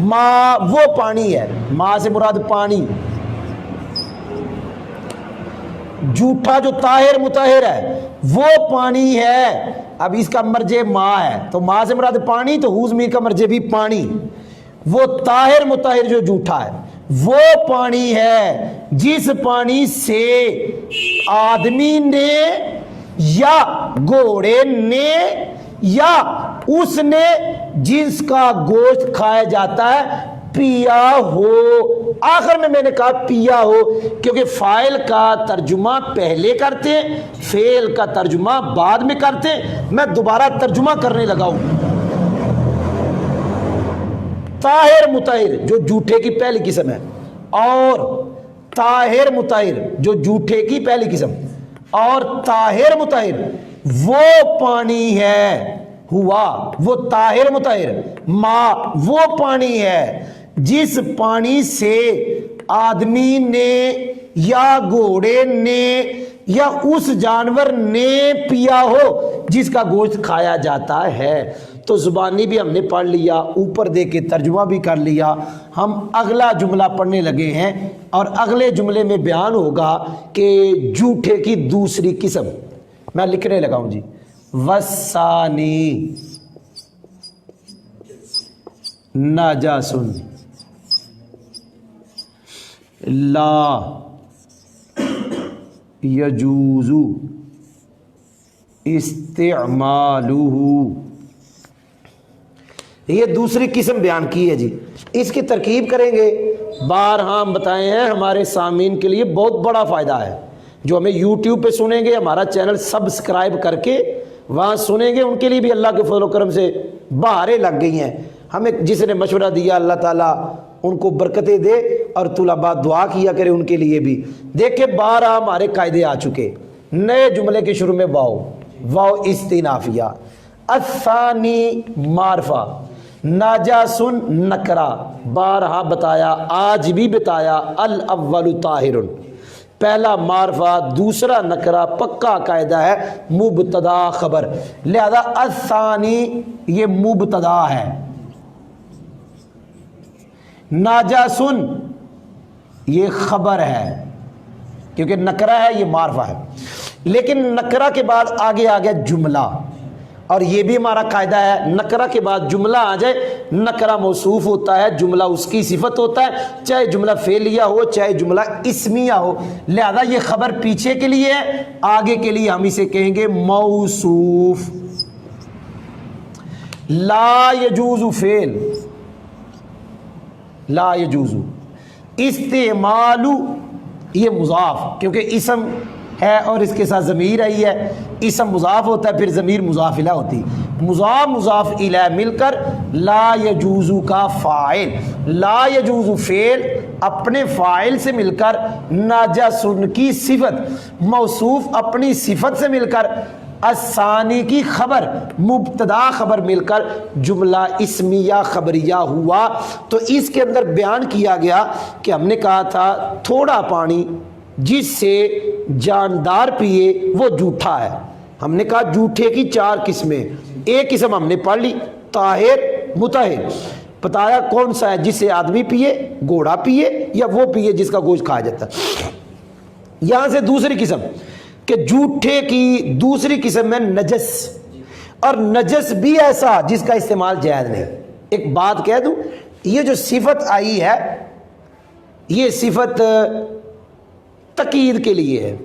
[SPEAKER 3] ما وہ پانی ہے، ما سے مراد پانی. جھوٹا جو طاہر مطہر ہے وہ پانی ہے. اب اس کا مرجع ما ہے تو ما سے مراد پانی، تو ہو ضمیر کا مرجع بھی پانی. وہ طاہر مطہر جو جھوٹا ہے وہ پانی ہے جس پانی سے آدمی نے یا گھوڑے نے یا اس نے جس کا گوشت کھایا جاتا ہے پیا ہو. آخر میں نے کہا پیا ہو کیونکہ فاعل کا ترجمہ پہلے کرتے ہیں، فعل کا ترجمہ بعد میں کرتے ہیں. میں دوبارہ ترجمہ کرنے لگا ہوں. طاہر مطہر جو جھوٹے کی پہلی قسم ہے، اور طاہر مطہر جو جھوٹے کی پہلی قسم، اور طاہر مطہر وہ پانی ہے. ہوا وہ طاہر مطہر، ما وہ پانی ہے جس پانی سے آدمی نے یا گھوڑے نے یا اس جانور نے پیا ہو جس کا گوشت کھایا جاتا ہے. تو زبانی بھی ہم نے پڑھ لیا، اوپر دے کے ترجمہ بھی کر لیا. ہم اگلا جملہ پڑھنے لگے ہیں اور اگلے جملے میں بیان ہوگا کہ جھوٹے کی دوسری قسم. میں لکھنے لگا ہوں جی. وسانی نجاسن لا یجوز استعمالہ. یہ دوسری قسم بیان کی ہے جی. اس کی ترکیب کریں گے بارہا ہم بتائے ہیں ہمارے سامعین کے لیے بہت بڑا فائدہ ہے. جو ہمیں یوٹیوب پہ سنیں گے, ہمارا چینل سبسکرائب کر کے وہاں سنیں گے, ان کے لیے بھی اللہ کے فضل و کرم سے بہاریں لگ گئی ہیں. ہمیں جس نے مشورہ دیا اللہ تعالیٰ ان کو برکتیں دے, اور طلباء دعا کیا کرے ان کے لیے بھی. دیکھیں 12 ہمارے قاعدے آ چکے. نئے جملے کے شروع میں واو استئنافیہ. الثانی معرفہ, ناجاسن نکرہ, بارہا بتایا, آج بھی بتایا. الاول طاہر, پہلا معرفہ, دوسرا نکرہ, پکا قاعدہ ہے مبتدا خبر. لہذا الثانی یہ مبتدا ہے, ناجاسن یہ خبر ہے کیونکہ نکرہ ہے, یہ معرفہ ہے. لیکن نکرہ کے بعد آگے آ گیا جملہ, اور یہ بھی ہمارا قاعدہ ہے, نکرہ کے بعد جملہ آ جائے, نکرہ موصوف ہوتا ہے, جملہ اس کی صفت ہوتا ہے, چاہے جملہ فعلیہ ہو چاہے جملہ اسمیہ ہو. لہذا یہ خبر پیچھے کے لیے ہے, آگے کے لیے ہم اسے کہیں گے موصوف. لا یجوز فعل, لا یجوز استعمال, یہ مضاف کیونکہ اسم ہے اور اس کے ساتھ ضمیر آئی ہے. اسم مضاف ہوتا ہے, پھر ضمیر مضاف الیہ ہوتی. مضاف الیہ مل کر لا یجوز کا فاعل, لا یجوز فعل اپنے فاعل سے مل کر, ناجاسن کی صفت موصوف اپنی صفت سے مل کر, الثانی کی خبر مبتدا خبر مل کر جملہ اسمیہ خبریہ ہوا. تو اس کے اندر بیان کیا گیا کہ ہم نے کہا تھا تھوڑا پانی جس سے جاندار پیے وہ جھوٹا ہے. ہم نے کہا جھوٹے کی 4 قسمیں, ایک قسم ہم نے پڑھ لی طاہر مطہر, بتایا کون سا ہے, جس سے آدمی پیے, گھوڑا پیے, یا وہ پیے جس کا گوشت کھایا جاتا ہے. یہاں سے دوسری قسم کہ جھوٹے کی دوسری قسم میں نجس, اور نجس بھی ایسا جس کا استعمال جائز نہیں. ایک بات کہہ دوں, یہ جو صفت آئی ہے یہ صفت تقید کے لیے ہے,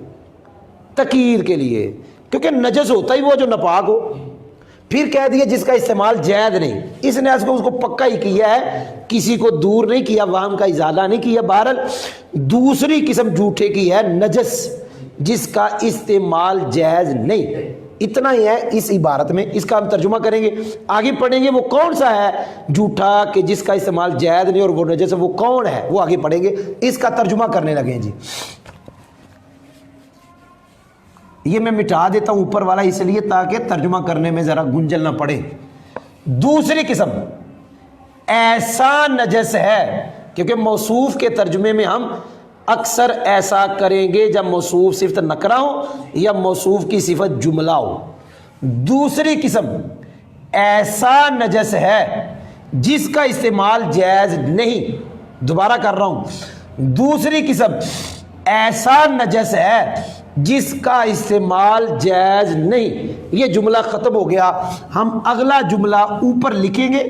[SPEAKER 3] تقید کے لیے, کیونکہ نجس ہوتا ہی وہ جو ناپاک ہو. پھر کہہ دیا جس کا استعمال جائز نہیں, اس نے اس کو پکا ہی کیا ہے, کسی کو دور نہیں کیا, وہم کا ازالہ نہیں کیا. بہرحال دوسری قسم جھوٹے کی ہے نجس جس کا استعمال جائز نہیں. اتنا ہی ہے اس عبارت میں, اس کا ہم ترجمہ کریں گے, آگے پڑھیں گے وہ کون سا ہے جھوٹا کہ جس کا استعمال جائز نہیں اور وہ نجس ہے, وہ کون ہے وہ آگے پڑھیں گے. اس کا ترجمہ کرنے لگے جی. یہ میں مٹا دیتا ہوں اوپر والا اس لیے تاکہ ترجمہ کرنے میں ذرا گنجل نہ پڑے. دوسری قسم ایسا نجس ہے, کیونکہ موصوف کے ترجمے میں ہم اکثر ایسا کریں گے جب موصوف صفت نکرہ ہو یا موصوف کی صفت جملہ ہو. دوسری قسم ایسا نجس ہے جس کا استعمال جائز نہیں. دوبارہ کر رہا ہوں, دوسری قسم ایسا نجس ہے جس کا استعمال جائز نہیں. یہ جملہ ختم ہو گیا. ہم اگلا جملہ اوپر لکھیں گے,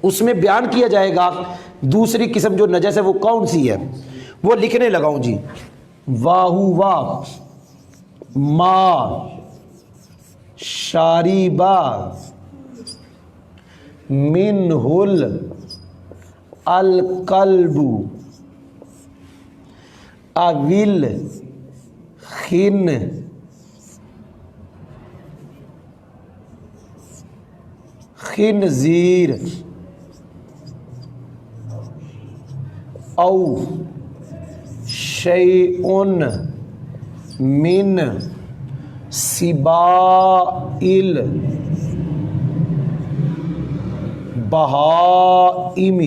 [SPEAKER 3] اس میں بیان کیا جائے گا دوسری قسم جو نجس ہے وہ کون سی ہے. وہ لکھنے لگاؤں جی. واہوا ما شاریبا منہل القلب اویل خن خنزیر او شیئن من سبائل بہائم.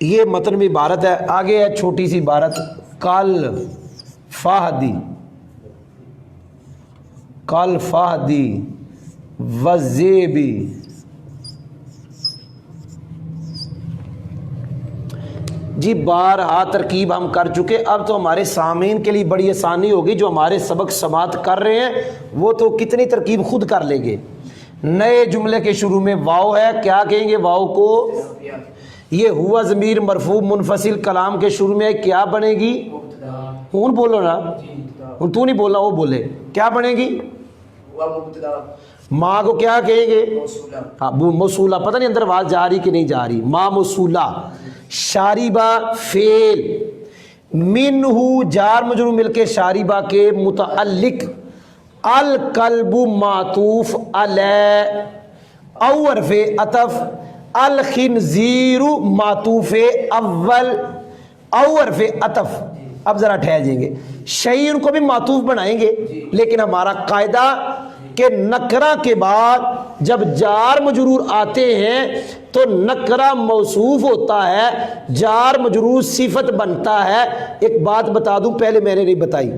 [SPEAKER 3] یہ متن میں عبارت ہے. آگے ہے چھوٹی سی عبارت کل فہدی, کل فہدی وزیبی. جی بارہا ترکیب ہم کر چکے. اب تو ہمارے سامعین کے لیے بڑی آسانی ہوگی, جو ہمارے سبق سماعت کر رہے ہیں وہ تو کتنی ترکیب خود کر لیں گے. نئے جملے کے شروع میں واو ہے, کیا کہیں گے واو کو؟ یہ ہوا ضمیر مرفوع منفصل کلام کے شروع میں کیا بنے گی؟ کون بولو نا, تو نہیں بولنا, وہ بولے. کیا بنے گی؟ ماں کو کیا کہیں گے؟ ہاں موصولہ، پتہ نہیں اندر آواز جا رہی کہ نہیں جا رہی، ماں موصولہ، شاربہ فعل، منہ جار مجرور مل کے شاربہ کے متعلق، الکلب معطوف علی او حرف عطف، الخنزیر معطوف اول او حرف عطف۔ اب ذرا ٹھہر جائیں گے، شیء کو بھی معطوف بنائیں گے، لیکن ہمارا قاعدہ کہ نکرہ کے بعد جب جار مجرور آتے ہیں تو نکرہ موصوف ہوتا ہے، جار مجرور صفت بنتا ہے۔ ایک بات بتا دوں، پہلے میں نے نہیں بتائی،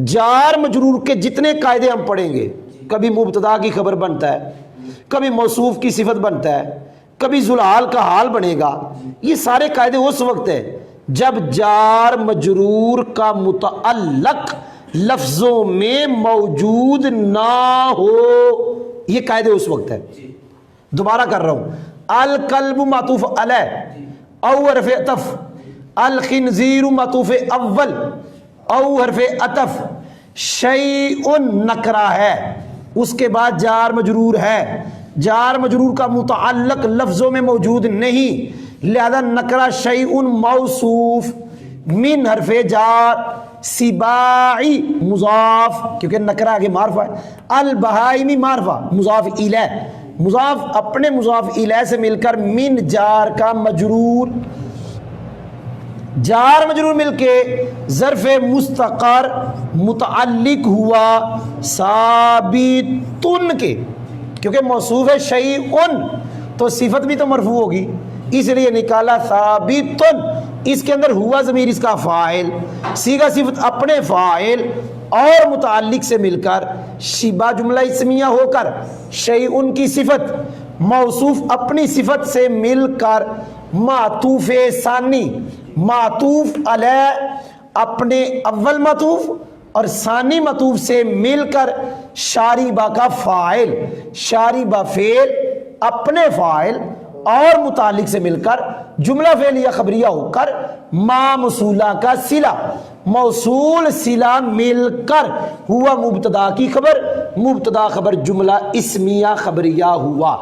[SPEAKER 3] جار مجرور کے جتنے قاعدے ہم پڑھیں گے، کبھی مبتدا کی خبر بنتا ہے، کبھی موصوف کی صفت بنتا ہے، کبھی ذوالحال کا حال بنے گا، یہ سارے قاعدے اس وقت ہیں جب جار مجرور کا متعلق لفظوں میں موجود نہ ہو، یہ قاعدے اس وقت ہے۔ دوبارہ کر رہا ہوں، الکلب معطوف علی او حرف عطف، الخنزیر معطوف اول او حرف عطف، شیء نکرہ ہے، اس کے بعد جار مجرور ہے، جار مجرور کا متعلق لفظوں میں موجود نہیں، لہذا نکرہ شیء موصوف، من حرف جار، سباعی مضاف کیونکہ نکرہ آگے معرفہ ہے، البہائمی معرفہ مضاف الیہ، مضاف اپنے مضاف الیہ سے مل کر من جار کا مجرور، جار مجرور مل کے ظرف مستقر متعلق ہوا ثابتن کے، کیونکہ موصوف ہے شیئن تو صفت بھی تو مرفوع ہوگی، اس لیے نکالا ثابتن، اس کے اندر ہوا ضمیر اس کا فاعل، صیغہ صفت اپنے فاعل اور متعلق سے مل کر شبہ جملہ اسمیہ ہو کر شیئن کی صفت، موصوف اپنی صفت سے مل کر معطوف ثانی، معطوف علی اپنے اول معطوف اور ثانی معطوف سے مل کر شاربہ کا فاعل، شاربہ فعل اپنے فاعل اور متعلق سے مل کر جملہ فعلیہ خبریہ ہو کر ما موصولہ کا صلہ، موصول صلہ مل کر ہوا مبتدا کی خبر، مبتدا خبر جملہ اسمیہ خبریہ ہوا۔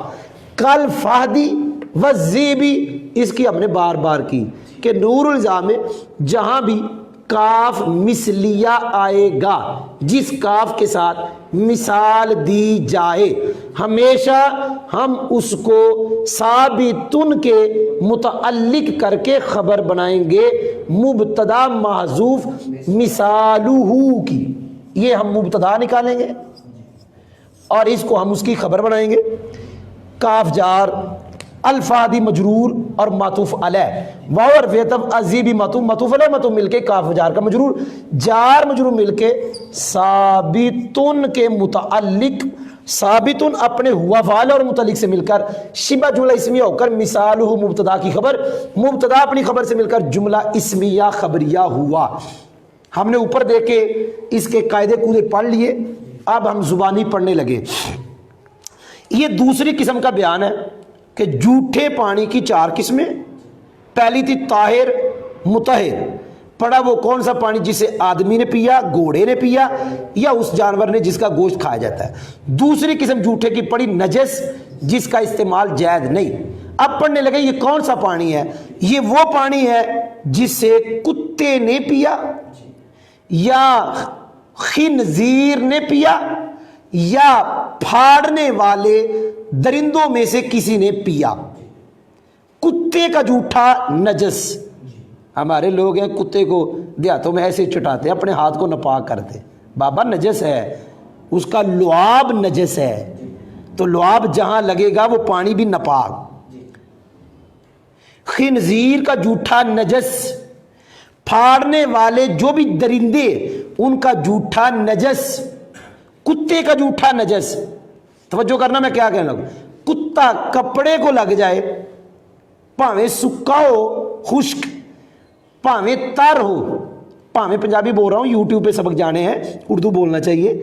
[SPEAKER 3] کل فہدی و زیبی، اس کی ہم نے بار بار کی کہ نور الزام میں جہاں بھی کاف مثلیہ آئے گا، جس کاف کے ساتھ مثال دی جائے، ہمیشہ ہم اس کو ثابتن کے متعلق کر کے خبر بنائیں گے، مبتدا محذوف مثالہ کی، یہ ہم مبتدا نکالیں گے اور اس کو ہم اس کی خبر بنائیں گے، کاف جار، الفادی مجرور اور معطوف علیہ، واو حرف عطف، ازیبی معطوف، معطوف علیہ معطوف مل کے کاف جار کا مجرور، جار مجرور مل کے ثابتن کے متعلق، ثابتن اپنے ہوا فعال اور متعلق سے مل کر شبہ جملہ اسمیہ ہو کر مثالہ مبتدا کی خبر، مبتدا اپنی خبر سے مل کر جملہ اسمیہ خبریہ ہوا۔ ہم نے اوپر دیکھے اس کے قاعدے کودے پڑھ لیے، اب ہم زبانی پڑھنے لگے۔ یہ دوسری قسم کا بیان ہے کہ جھوٹے پانی کی چار قسمیں، پہلی تھی طاہر مطہر، پڑا وہ کون سا پانی جسے آدمی نے پیا، گھوڑے نے پیا یا اس جانور نے جس کا گوشت کھایا جاتا ہے۔ دوسری قسم جھوٹے کی پڑی نجس، جس کا استعمال جائز نہیں۔ اب پڑھنے لگے یہ کون سا پانی ہے؟ یہ وہ پانی ہے جسے کتے نے پیا یا خنزیر نے پیا یا پھاڑنے والے درندوں میں سے کسی نے پیا۔ کتے کا جھوٹا نجس، ہمارے لوگ ہیں کتے کو دیہاتوں میں ایسے چٹاتے اپنے ہاتھ کو ناپاک کرتے، بابا نجس ہے، اس کا لعاب نجس ہے، تو لعاب جہاں لگے گا وہ پانی بھی ناپاک۔ خنزیر کا جھوٹا نجس، پھاڑنے والے جو بھی درندے ان کا جھوٹا نجس، کتے کا جھوٹا نجس۔ توجہ کرنا میں کیا کہنا لگوں، کتا کپڑے کو لگ جائے، پاویں سکا ہو خشک، پاویں تر ہو، پاویں پنجابی بول رہا ہوں، یوٹیوب پہ سبق جانے ہیں، اردو بولنا چاہیے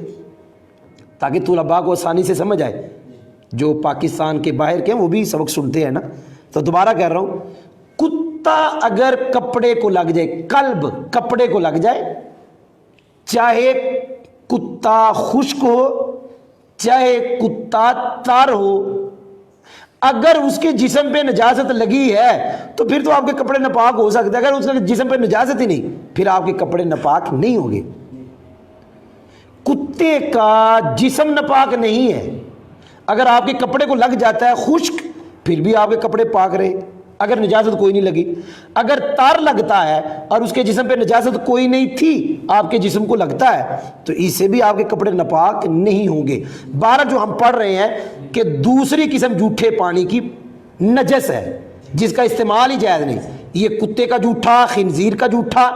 [SPEAKER 3] تاکہ طلباء کو آسانی سے سمجھ آئے، جو پاکستان کے باہر کے ہیں وہ بھی سبق سنتے ہیں نا۔ تو دوبارہ کہہ رہا ہوں، کتا اگر کپڑے کو لگ جائے، کلب کپڑے کو لگ جائے، چاہے کتا خشک ہو چاہے کتا تر ہو، اگر اس کے جسم پہ نجاست لگی ہے تو پھر تو آپ کے کپڑے ناپاک ہو سکتے ہیں، اگر اس کے جسم پہ نجاست ہی نہیں پھر آپ کے کپڑے ناپاک نہیں ہوں گے۔ کتے کا جسم ناپاک نہیں ہے، اگر آپ کے کپڑے کو لگ جاتا ہے خشک پھر بھی آپ کے کپڑے پاک رہے، اگر نجاست کوئی نہیں لگی۔ اگر تار لگتا ہے اور اس کے جسم پہ نجاست کوئی نہیں تھی، آپ کے جسم کو لگتا ہے تو اس سے بھی آپ کے کپڑے ناپاک نہیں ہوں گے۔ بارہ جو ہم پڑھ رہے ہیں کہ دوسری قسم جھوٹے پانی کی نجس ہے جس کا استعمال ہی جائز نہیں، یہ کتے کا جھوٹا، خنزیر کا جھوٹا،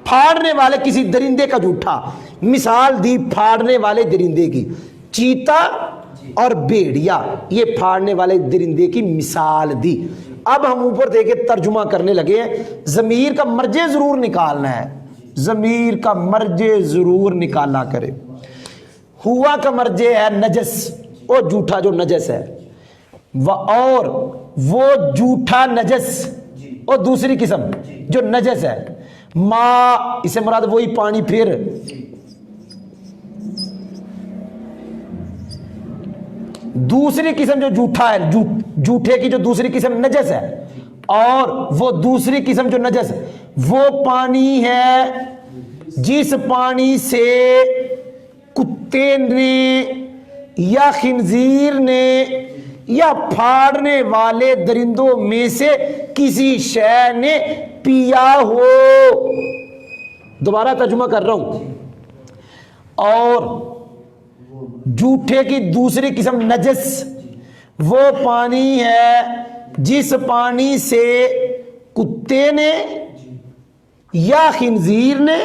[SPEAKER 3] پھاڑنے والے کسی درندے کا جھوٹا۔ مثال دی پھاڑنے والے درندے کی، چیتا اور بھیڑیا، یہ پھاڑنے والے درندے کی مثال دی۔ اب ہم اوپر دے کے ترجمہ کرنے لگے ہیں، ضمیر کا مرجع ضرور نکالنا ہے، ضمیر کا مرجع ضرور نکالا کرے۔ ہوا کا مرجع ہے نجس، وہ جھوٹا جو نجس ہے، اور وہ جھوٹا نجس اور دوسری قسم جو نجس ہے، ماں اسے مراد وہی پانی، پھر دوسری قسم جو جھوٹا ہے، جھوٹے کی جو دوسری قسم نجس ہے، اور وہ دوسری قسم جو نجس وہ پانی ہے جس پانی سے کتے نے یا خنزیر نے یا پھاڑنے والے درندوں میں سے کسی شے نے پیا ہو۔ دوبارہ ترجمہ کر رہا ہوں، اور جھوٹے کی دوسری قسم نجس وہ پانی ہے جس پانی سے کتے نے یا خنزیر نے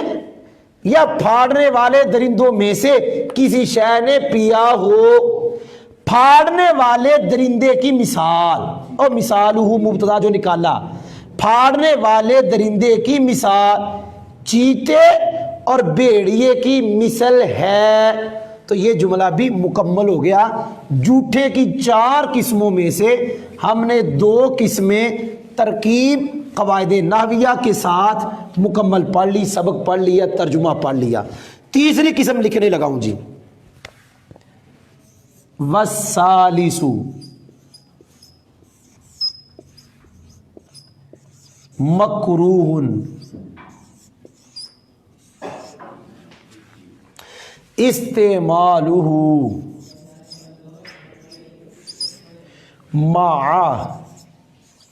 [SPEAKER 3] یا پھاڑنے والے درندوں میں سے کسی شے نے پیا ہو۔ پھاڑنے والے درندے کی مثال، اور مثال مبتدا جو نکالا، پھاڑنے والے درندے کی مثال چیتے اور بھیڑیے کی مثل ہے۔ تو یہ جملہ بھی مکمل ہو گیا۔ جھوٹے کی 4 قسموں میں سے ہم نے 2 قسمیں ترکیب قواعد نحویہ کے ساتھ مکمل پڑھ لی، سبق پڑھ لیا، ترجمہ پڑھ لیا۔ تیسری قسم لکھنے لگا ہوں جی، والثالث مکروہ استعمالہ مع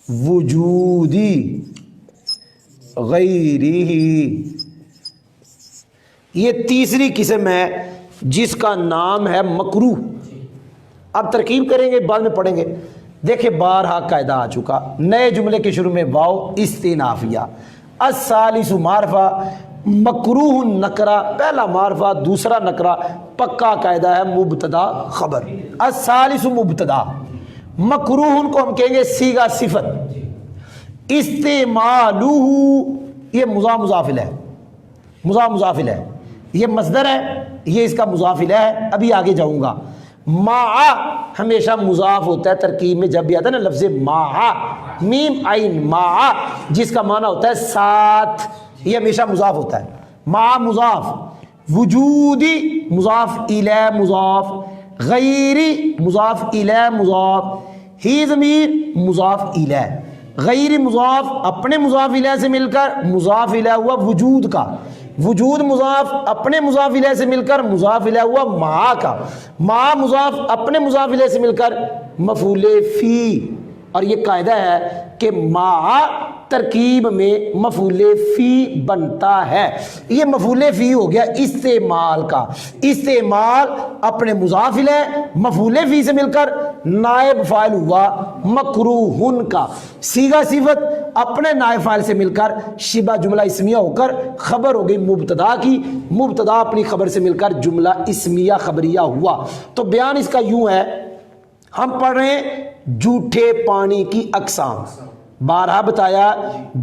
[SPEAKER 3] وجود غیرہ۔ یہ تیسری قسم ہے جس کا نام ہے مکروہ۔ اب ترکیب کریں گے، بعد میں پڑھیں گے۔ دیکھیں بارہا قاعدہ آ چکا، نئے جملے کے شروع میں واو استئنافیہ، الثالث معرفہ، مکروہ نکرہ، پہلا معرفہ دوسرا نکرہ، پکا قاعدہ ہے مبتدا خبر۔ الثالث مبتدا، مکروہ کو ہم کہیں گے صیغہ صفت، استعمالہ یہ مضاف مضاف الیہ، مضاف مضاف الیہ، یہ مصدر ہے، یہ اس کا مضاف الیہ ہے، ابھی آگے جاؤں گا۔ مع ہمیشہ مضاف ہوتا ہے ترکیب میں، جب بھی آتا ہے نا لفظ مع، میم عین مع، جس کا معنی ہوتا ہے ساتھ، یہ ہمیشہ مضاف ہوتا ہے۔ مع مضاف، وجودی مضاف الیہ مضاف، غیری مضاف الیہ مضاف، ہی ضمیر مضاف الیہ، غیر مضاف اپنے مضاف الیہ سے مل کر مضاف الیہ ہوا وجود کا، وجود مضاف اپنے مضاف الیہ سے مل کر مضاف الیہ ہوا مع کا، مع مضاف اپنے مضاف الیہ سے مل کر مفعول فی۔ اور یہ قاعدہ ہے کہ مع ترکیب میں مفعول فی بنتا ہے۔ یہ مفعول فی ہو گیا استعمال کا، استعمال اپنے مضاف الیہ مفعول فی سے مل کر نائب فاعل ہوا مکروہ کا، صیغہ صفت اپنے نائب فاعل سے مل کر شبہ جملہ اسمیہ ہو کر خبر ہو گئی مبتدا کی، مبتدا اپنی خبر سے مل کر جملہ اسمیہ خبریہ ہوا۔ تو بیان اس کا یوں ہے، ہم پڑھ رہے ہیں جھوٹے پانی کی اقسام۔ بارہا بتایا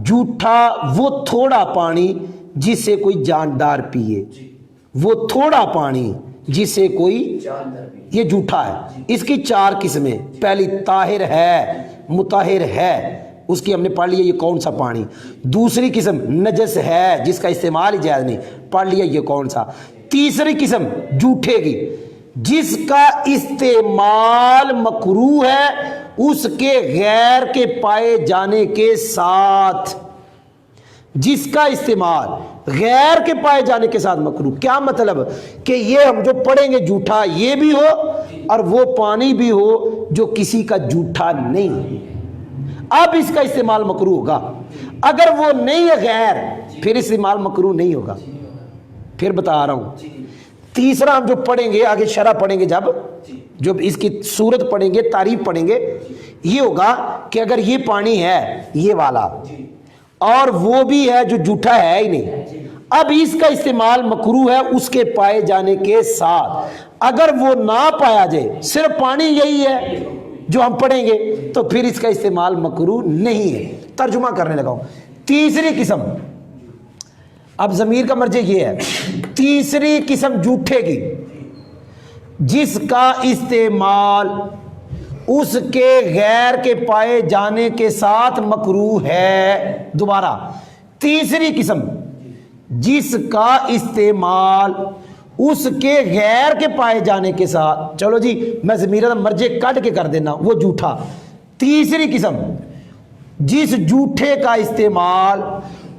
[SPEAKER 3] جھوٹا وہ تھوڑا پانی جسے کوئی جاندار پیے، وہ تھوڑا پانی جسے کوئی، یہ جھوٹا ہے۔ اس کی 4 قسمیں، پہلی طاہر ہے، مطہر ہے، اس کی ہم نے پڑھ لیا یہ کون سا پانی۔ دوسری قسم نجس ہے جس کا استعمال ہی جائز نہیں، پڑھ لیا یہ کون سا۔ تیسری قسم جھوٹے کی جس کا استعمال مکروہ ہے اس کے غیر کے پائے جانے کے ساتھ، جس کا استعمال غیر کے پائے جانے کے ساتھ مکروہ، کیا مطلب کہ یہ ہم جو پڑھیں گے جھوٹا یہ بھی ہو اور وہ پانی بھی ہو جو کسی کا جھوٹا نہیں، اب اس کا استعمال مکروہ ہوگا، اگر وہ نہیں ہے غیر پھر استعمال مکروہ نہیں ہوگا۔ پھر بتا رہا ہوں، تیسرا ہم جو پڑھیں گے آگے شرح پڑھیں گے، جب اس کی صورت پڑھیں گے تعریف پڑھیں گے، یہ ہوگا کہ اگر یہ پانی ہے یہ والا اور وہ بھی ہے جو جھوٹا ہے ہی نہیں، اب اس کا استعمال مکروہ ہے اس کے پائے جانے کے ساتھ، اگر وہ نہ پایا جائے صرف پانی یہی ہے جو ہم پڑھیں گے تو پھر اس کا استعمال مکروہ نہیں ہے۔ ترجمہ کرنے لگا ہوں، تیسری قسم، اب ضمیر کا مرجع یہ ہے، تیسری قسم جھوٹے کی جس کا استعمال اس کے غیر کے پائے جانے کے ساتھ مکروہ ہے۔ دوبارہ، تیسری قسم جس کا استعمال اس کے غیر کے پائے جانے کے ساتھ، چلو جی میں ضمیر مرجع کٹ کے کر دینا، وہ جھوٹا۔ تیسری قسم جس جھوٹے کا استعمال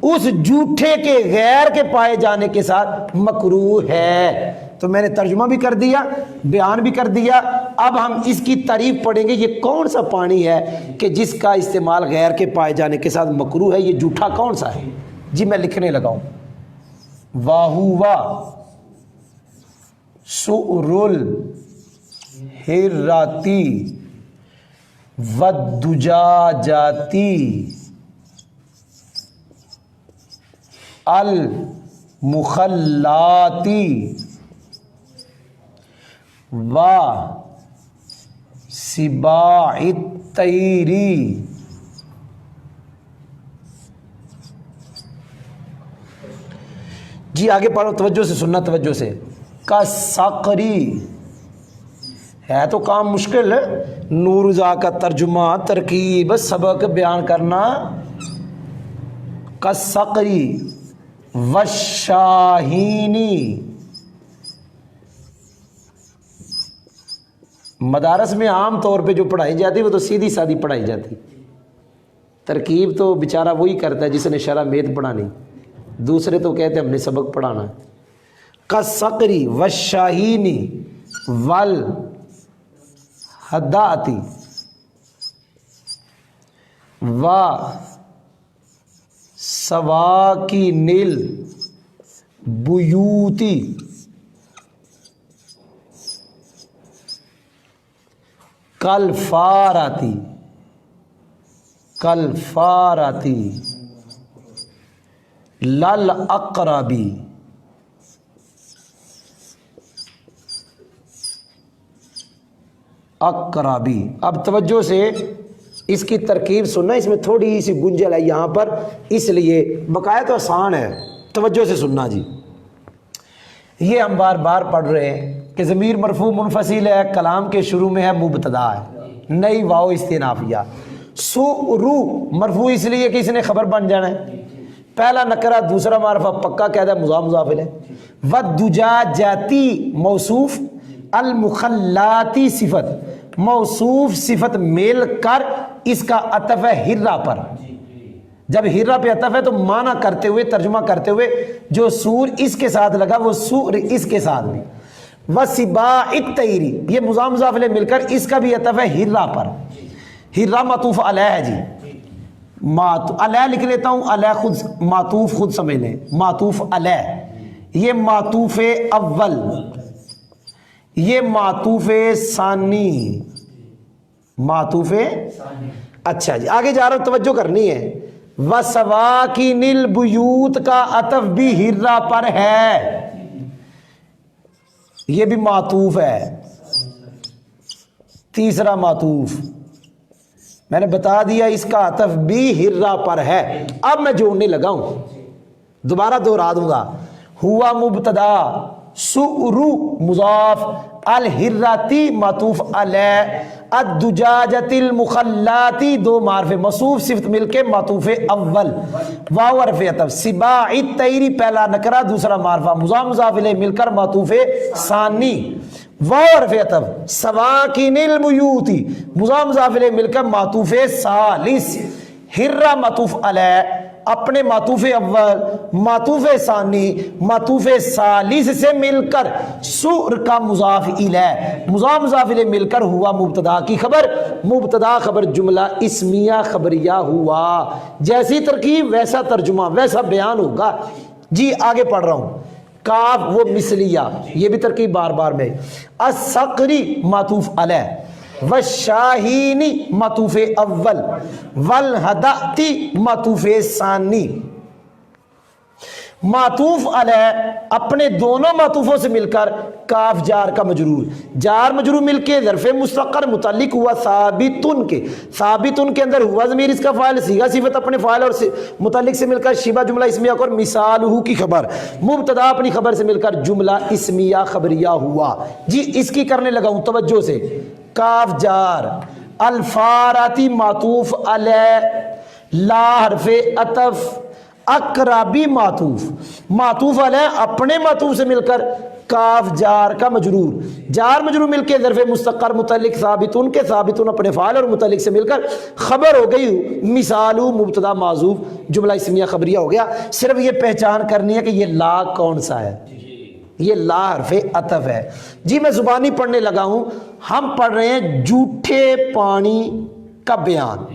[SPEAKER 3] اس جھوٹے کے غیر کے پائے جانے کے ساتھ مکروہ ہے۔ تو میں نے ترجمہ بھی کر دیا، بیان بھی کر دیا، اب ہم اس کی تعریف پڑھیں گے، یہ کون سا پانی ہے کہ جس کا استعمال غیر کے پائے جانے کے ساتھ مکروہ ہے، یہ جھوٹا کون سا ہے؟ جی میں لکھنے لگا ہوں، واہوا سؤر الحراتی والدجاجاتی المخلاتی و سباع الطیری جی آگے پڑھو، توجہ سے سننا، توجہ سے۔ کا ساقری ہے تو کام مشکل ہے، نورزا کا ترجمہ، ترکیب، سبق بیان کرنا۔ کا ساقری والشاہینی، مدارس میں عام طور پہ جو پڑھائی جاتی وہ تو سیدھی سادھی پڑھائی جاتی، ترکیب تو بیچارہ وہی کرتا ہے جس نے شرح میت پڑھانی، دوسرے تو کہتے ہیں ہم نے سبق پڑھانا ہے۔ کالصقری والشاہینی والحداتی و سواکن البیوتی کالفارتی للاقربی اقربی۔ اب توجہ سے اس کی ترکیب سننا، اس میں تھوڑی سی گنجل ہے یہاں پر، اس لیے بقایا تو آسان ہے، توجہ سے سننا جی۔ یہ ہم بار بار پڑھ رہے ہیں کہ ضمیر مرفوع منفصل ہے، کلام کے شروع میں ہے، مبتدا ہے، نئی واو استئنافیہ۔ سؤرو مرفوع اس لیے کہ اس نے خبر بن جانا ہے، پہلا نکرہ دوسرا معرفہ پکا قاعدہ مضاف مضاف الیہ۔ والدجاجاتی موصوف، المخلاتی صفت، موصوف صفت مل کر اس کا عطف ہے ہرہ پر، جب ہرہ پہ عطف ہے تو معنی کرتے ہوئے، ترجمہ کرتے ہوئے جو سور اس کے ساتھ لگا وہ سور اس کے ساتھ بھی۔ وسباع الطیری، یہ مضاف مضاف الیہ مل کر اس کا بھی عطف ہے ہرہ پر، ہرہ معطوف علیہ ہے جی، علیہ لکھ لیتا ہوں، علیہ خود معطوف خود سمجھ لیں، معطوف علیہ، یہ معطوف اول، یہ معطوف ثانی، معطوف اچھا جی آگے جا رہا ہوں، توجہ کرنی ہے۔ وسواکن البیوت کا عطف بھی ہرہ پر ہے، یہ بھی معطوف ہے، تیسرا معطوف میں نے بتا دیا، اس کا عطف بھی ہرہ پر ہے۔ اب میں جوڑنے لگا ہوں، دوبارہ دوہرا دوں گا، ہوا مبتدا، سؤرو مضاف، الہراتی معطوف علیہ، الدجاجتل مخلاتی دو معرف مصوف صفت مل کے معطوف اول واو حرف عطف سباع الطیری پہلا نکرہ دوسرا معرفہ مضاف مضاف الیہ مل کر معطوف ثانی واو حرف عطف سواکن البیوتی مضاف مضاف الیہ مل کر معطوف ثالث ہرہ معطوف علیہ اپنے معطوف اول معطوف ثانی معطوف ثالث سے مل کر سؤر کا مضاف الیہ مضاف مضاف الیہ مل کر ہوا مبتدا کی خبر مبتدا خبر جملہ اسمیہ خبریہ ہوا جیسی ترکیب ویسا ترجمہ ویسا بیان ہوگا جی آگے پڑھ رہا ہوں کاف وہ مثلیہ یہ بھی ترکیب بار بار میں الصقری معطوف علیہ والشاہینی معطوف اول والہدأتی معطوف ثانی معطوف علیہ اپنے دونوں معطوفوں سے مل کر کاف جار کا مجرور جار مجرور مل کے ظرف مستقر متعلق ہوا ثابتن کے اندر ہوا ضمیر اس کا فاعل صیغہ صفت اپنے فاعل اور متعلق سے مل کر شبہ جملہ اسمیہ اور مثالہ کی خبر مبتدا اپنی خبر سے مل کر جملہ اسمیہ خبریہ ہوا جی اس کی کرنے لگا ہوں توجہ سے کاف جار الفاراتی معطوف علیہ لا حرف عطف اقربی معطوف علیہ اپنے معطوف سے مل کر کاف جار کا مجرور جار مجرور مل کے ظرف مستقر متعلق ثابتن کے ثابتن اپنے فاعل اور متعلق سے مل کر خبر ہو گئی مثالو مبتدا معذوف جملہ اسمیہ خبریہ ہو گیا صرف یہ پہچان کرنی ہے کہ یہ لا کون سا ہے یہ لا حرف عطف ہے جی میں زبانی پڑھنے لگا ہوں ہم پڑھ رہے ہیں جھوٹے پانی کا بیان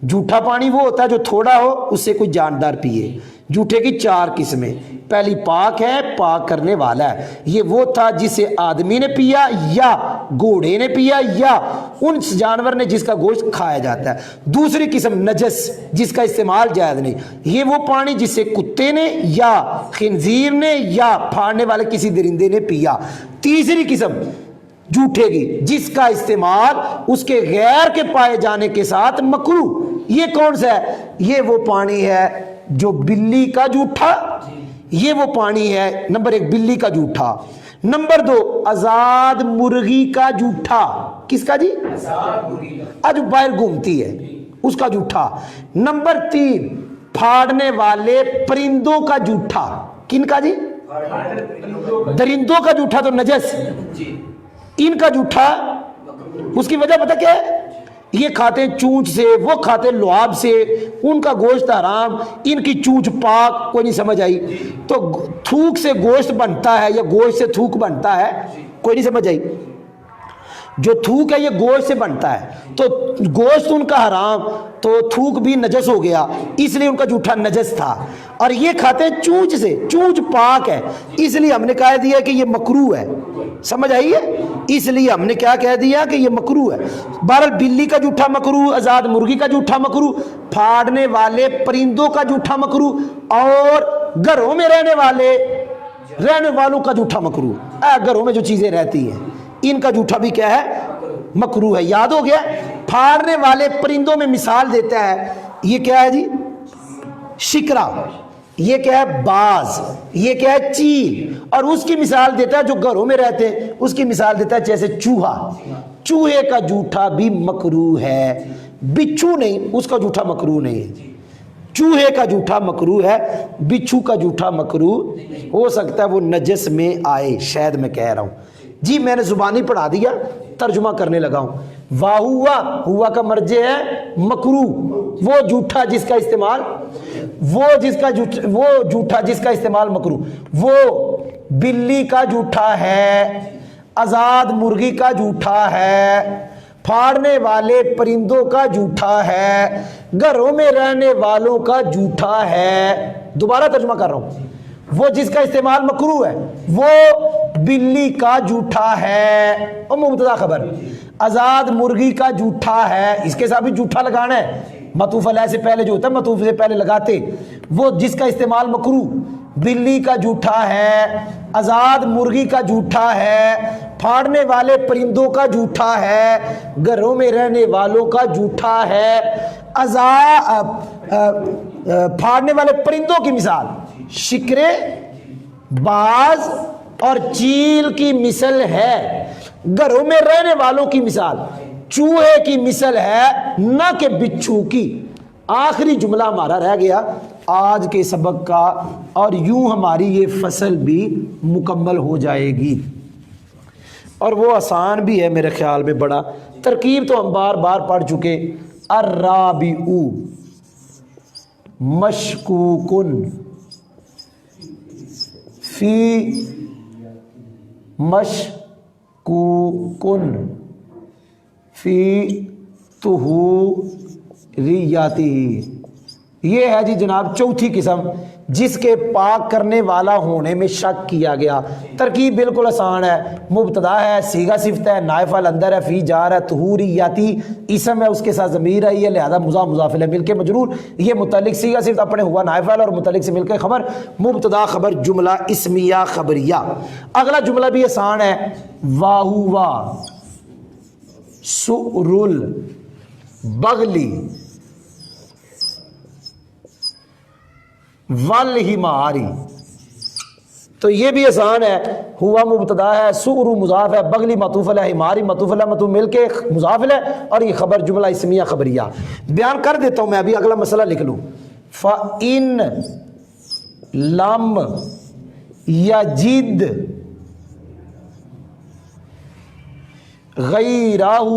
[SPEAKER 3] جھوٹا پانی وہ ہوتا ہے جو تھوڑا ہو اس سے کوئی جاندار پیے جھوٹے کی چار قسمیں پہلی پاک ہے پاک کرنے والا ہے یہ وہ تھا جسے آدمی نے پیا یا گھوڑے نے پیا یا ان جانور نے جس کا گوشت کھایا جاتا ہے دوسری قسم نجس جس کا استعمال جائز نہیں یہ وہ پانی جسے کتے نے یا خنزیر نے یا پھاڑنے والے کسی درندے نے پیا تیسری قسم جھوٹے کی جس کا استعمال اس کے غیر کے پائے جانے کے ساتھ مکروہ یہ کون سا ہے یہ وہ پانی ہے جو بلی کا جھوٹا یہ وہ پانی ہے نمبر ایک بلی کا جھوٹا نمبر دو آزاد مرغی کا جھوٹا کس کا جی جو باہر گھومتی ہے اس کا جھوٹا نمبر تین پھاڑنے والے پرندوں کا جھوٹا کن کا جی درندوں کا جھوٹا تو نجس ان کا جھوٹا اس کی وجہ پتہ کیا ہے یہ کھاتے ہیں چونچ سے وہ کھاتے ہیں لعاب سے ان کا گوشت حرام ان کی چونچ پاک کوئی نہیں سمجھ آئی تو تھوک سے گوشت بنتا ہے یا گوشت سے تھوک بنتا ہے کوئی نہیں سمجھ آئی جو تھوک ہے یہ گوشت سے بنتا ہے تو گوشت ان کا حرام تو تھوک بھی نجس ہو گیا اس لیے ان کا جھوٹا نجس تھا اور یہ کھاتے ہیں چونچ سے چونچ پاک ہے اس لیے ہم نے کہہ دیا کہ یہ مکروہ ہے سمجھ آئی ہے اس لیے ہم نے کیا کہہ دیا کہ یہ مکروہ ہے بہرحال بلی کا جھوٹا مکروہ آزاد مرغی کا جھوٹا مکروہ پھاڑنے والے پرندوں کا جھوٹا مکروہ اور گھروں میں رہنے والوں کا جھوٹا مکروہ گھروں میں جو چیزیں رہتی ہیں ان کا جھوٹا بھی کیا ہے مکروہ ہے یاد ہو گیا پھاڑنے والے پرندوں میں مثال دیتا ہے یہ کیا ہے جی شکرا یہ کیا ہے باز یہ کیا ہے چیل اور اس کی مثال دیتا ہے جو گھروں میں رہتے ہیں اس کی مثال دیتا ہے جیسے چوہا چوہے کا جھوٹا بھی مکروہ ہے بچھو نہیں اس کا جھوٹا مکروہ نہیں ہے چوہے کا جھوٹا مکروہ ہے بچھو کا جھوٹا مکروہ ہو سکتا ہے وہ نجس میں آئے شاید میں کہہ رہا ہوں جی میں نے زبانی پڑھا دیا ترجمہ کرنے لگا ہوں واہوا ہوا کا مرجع ہے مکروہ وہ جھوٹا جس کا استعمال وہ جھوٹا جس کا استعمال مکروہ وہ بلی کا جھوٹا ہے آزاد مرغی کا جھوٹا ہے پھاڑنے والے پرندوں کا جھوٹا ہے گھروں میں رہنے والوں کا جھوٹا ہے دوبارہ ترجمہ کر رہا ہوں وہ جس کا استعمال مکروہ ہے وہ بلی کا جھوٹا ہے اور مبتدا خبر آزاد مرغی کا جھوٹا ہے اس کے ساتھ بھی جھوٹا لگانا ہے معطوف علیہ سے پہلے جو ہوتا ہے معطوف سے پہلے لگاتے وہ جس کا استعمال مکروہ بلی کا جھوٹا ہے آزاد مرغی کا جھوٹا ہے پھاڑنے والے پرندوں کا جھوٹا ہے گھروں میں رہنے والوں کا جھوٹا ہے پھاڑنے والے پرندوں کی مثال شکرے باز اور چیل کی مثل ہے گھروں میں رہنے والوں کی مثال چوہے کی مثل ہے نہ کہ بچھو کی۔ آخری جملہ ہمارا رہ گیا آج کے سبق کا، اور یوں ہماری یہ فصل بھی مکمل ہو جائے گی، اور وہ آسان بھی ہے میرے خیال میں بڑا۔ ترکیب تو ہم بار بار پڑھ چکے۔ الرابع مشکوکن فی مشکوکن فی طہوریتہ، یہ ہے جی جناب چوتھی قسم، جس کے پاک کرنے والا ہونے میں شک کیا گیا۔ ترکیب بالکل آسان ہے، مبتدا ہے، صیغہ صفت ہے، نائب فاعل اندر ہے، فی جار ہے، طہوریتی اسم ہے، اس کے ساتھ ضمیر ہے، یہ لہذا مضاف مضاف الیہ مل کے مجرور، یہ متعلق صیغہ صفت اپنے ہوا نائب فاعل اور متعلق سے مل کے خبر، مبتدا خبر جملہ اسمیہ خبریہ۔ اگلا جملہ بھی آسان ہے، واہوا سؤر البغلی والحماری، تو یہ بھی آسان ہے، ہوا مبتدا ہے، سؤر مضاف ہے، بغلی معطوف ہے، حماری معطوف ہے، معطوف مل کے مضاف ہے، اور یہ خبر جملہ اسمیہ خبریہ۔ بیان کر دیتا ہوں میں، ابھی اگلا مسئلہ لکھ لوں۔ فَإِن لَمْ يَجِدْ غَيْرَهُ،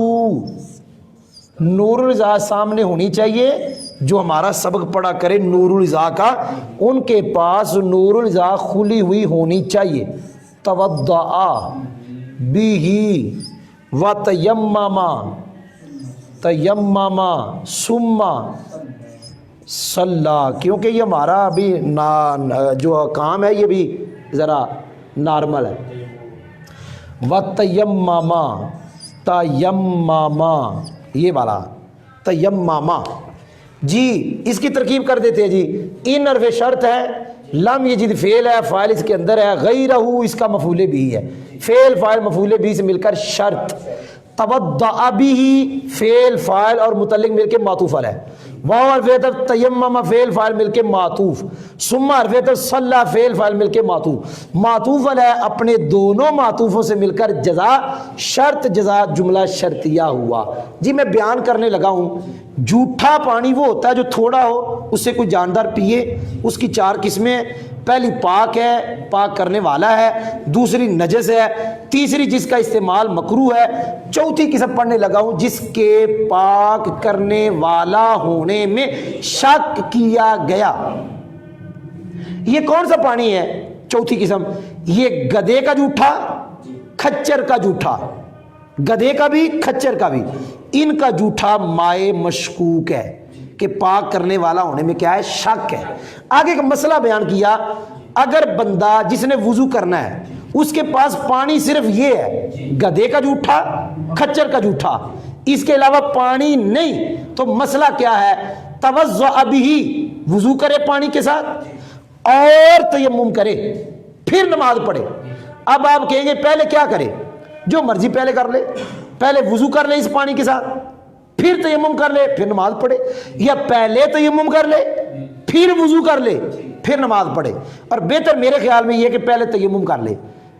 [SPEAKER 3] نور الرضا سامنے ہونی چاہیے، جو ہمارا سبق پڑھا کرے نور الرضا کا، ان کے پاس نور الرضا کھلی ہوئی ہونی چاہیے۔ توضأ بہ وتیمم ثم صلی، کیونکہ یہ ہمارا ابھی جو کام ہے یہ بھی ذرا نارمل ہے۔ وتیمم تیمم، یہ والا تیمم جی، اس کی ترکیب کر دیتے ہیں جی۔ ان حرف شرط ہے، لم یجد فعل ہے، فاعل اس کے اندر ہے، غیرہ اس کا مفعول بھی ہے، فعل فاعل مفعول بھی سے مل کر شرط، توضأ بھی فعل فاعل اور متعلق مل کے معطوف ہے، واو حرف عطف، تیمم فعل فاعل مل کے معطوف، ثم حرف عطف، صلی فعل فاعل مل کے معطوف، معطوف ہے اپنے دونوں معطوفوں سے مل کر جزا، شرط جزا جملہ شرطیہ ہوا جی۔ میں بیان کرنے لگا ہوں، جھوٹا پانی وہ ہوتا ہے جو تھوڑا ہو، اس سے کوئی جاندار پیے، اس کی چار قسمیں ہیں، پہلی پاک ہے، پاک کرنے والا ہے، دوسری نجس ہے، تیسری جس کا استعمال مکروہ ہے، چوتھی قسم پڑھنے لگا ہوں جس کے پاک کرنے والا ہونے میں شک کیا گیا۔ یہ کون سا پانی ہے؟ چوتھی قسم، یہ گدھے کا جھوٹا، کھچر کا جھوٹا، گدھے کا بھی کھچر کا بھی، ان کا جھوٹا مائع مشکوک ہے کہ پاک کرنے والا ہونے میں کیا ہے؟ شک ہے۔ آگے کا مسئلہ بیان کیا، اگر بندہ جس نے وضو کرنا ہے اس کے پاس پانی صرف یہ ہے، گدھے کا جھوٹا، کھچر کا جھوٹا، اس کے علاوہ پانی نہیں، تو مسئلہ کیا ہے؟ توضأ بہ، وضو کرے پانی کے ساتھ اور تیمم کرے، پھر نماز پڑھے۔ اب آپ کہیں گے پہلے کیا کرے؟ جو مرضی پہلے کر لے، پہلے وضو کر لے اس پانی کے ساتھ، پھر تیمم کر لے، پھر نماز پڑھے، یا پہلے تیمم کر لے پھر وضو کر لے پھر نماز پڑھے۔ اور بہتر میرے خیال میں یہ کہ پہلے تیمم کر لے،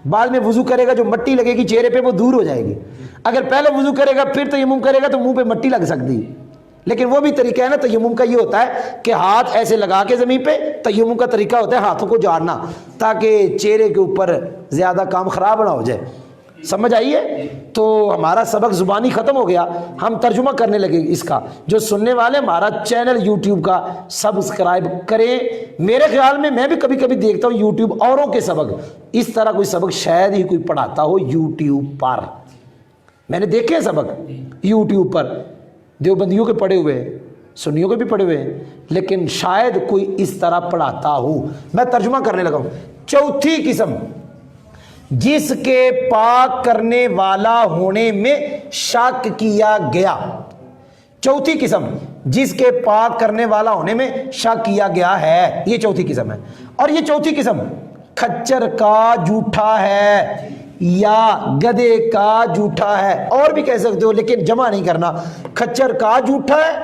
[SPEAKER 3] بعد میں وضو کرے گا، جو مٹی لگے گی چہرے پہ وہ دور ہو جائے گی۔ اگر پہلے وضو کرے گا پھر تیمم کرے گا تو منہ پہ مٹی لگ سکتی ہے، لیکن وہ بھی طریقہ ہے نا تیمم کا، یہ ہوتا ہے کہ ہاتھ ایسے لگا کے زمین پہ، تیمم کا طریقہ ہوتا ہے ہاتھوں کو جھاڑنا تاکہ چہرے کے اوپر زیادہ کام خراب نہ ہو جائے۔ سمجھ آئیے؟ تو ہمارا سبق زبانی ختم ہو گیا، ہم ترجمہ کرنے لگے اس کا۔ جو سننے والے ہمارا چینل یوٹیوب کا سبسکرائب کریں۔ میرے خیال میں، میں بھی کبھی کبھی دیکھتا ہوں یوٹیوب اوروں کے سبق، اس طرح کوئی سبق شاید ہی کوئی پڑھاتا ہو یوٹیوب پر۔ میں نے دیکھے ہیں سبق یوٹیوب پر، دیوبندیوں کے پڑھے ہوئے، سنیوں کے بھی پڑھے ہوئے ہیں، لیکن شاید کوئی اس طرح پڑھاتا ہو۔ میں ترجمہ کرنے لگا ہوں۔ چوتھی قسم، جس کے پاک کرنے والا ہونے میں شک کیا گیا۔ چوتھی قسم، جس کے پاک کرنے والا ہونے میں شک کیا گیا ہے، یہ چوتھی قسم ہے۔ اور یہ چوتھی قسم کھچر کا جھوٹا ہے یا گدھے کا جھوٹا ہے، اور بھی کہہ سکتے ہو لیکن جمع نہیں کرنا۔ کھچر کا جھوٹا ہے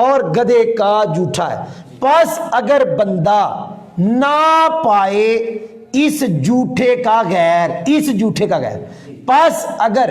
[SPEAKER 3] اور گدھے کا جھوٹا ہے۔ پس اگر بندہ نہ پائے اس جھوٹے کا غیر، اس جھوٹے کا غیر، پس اگر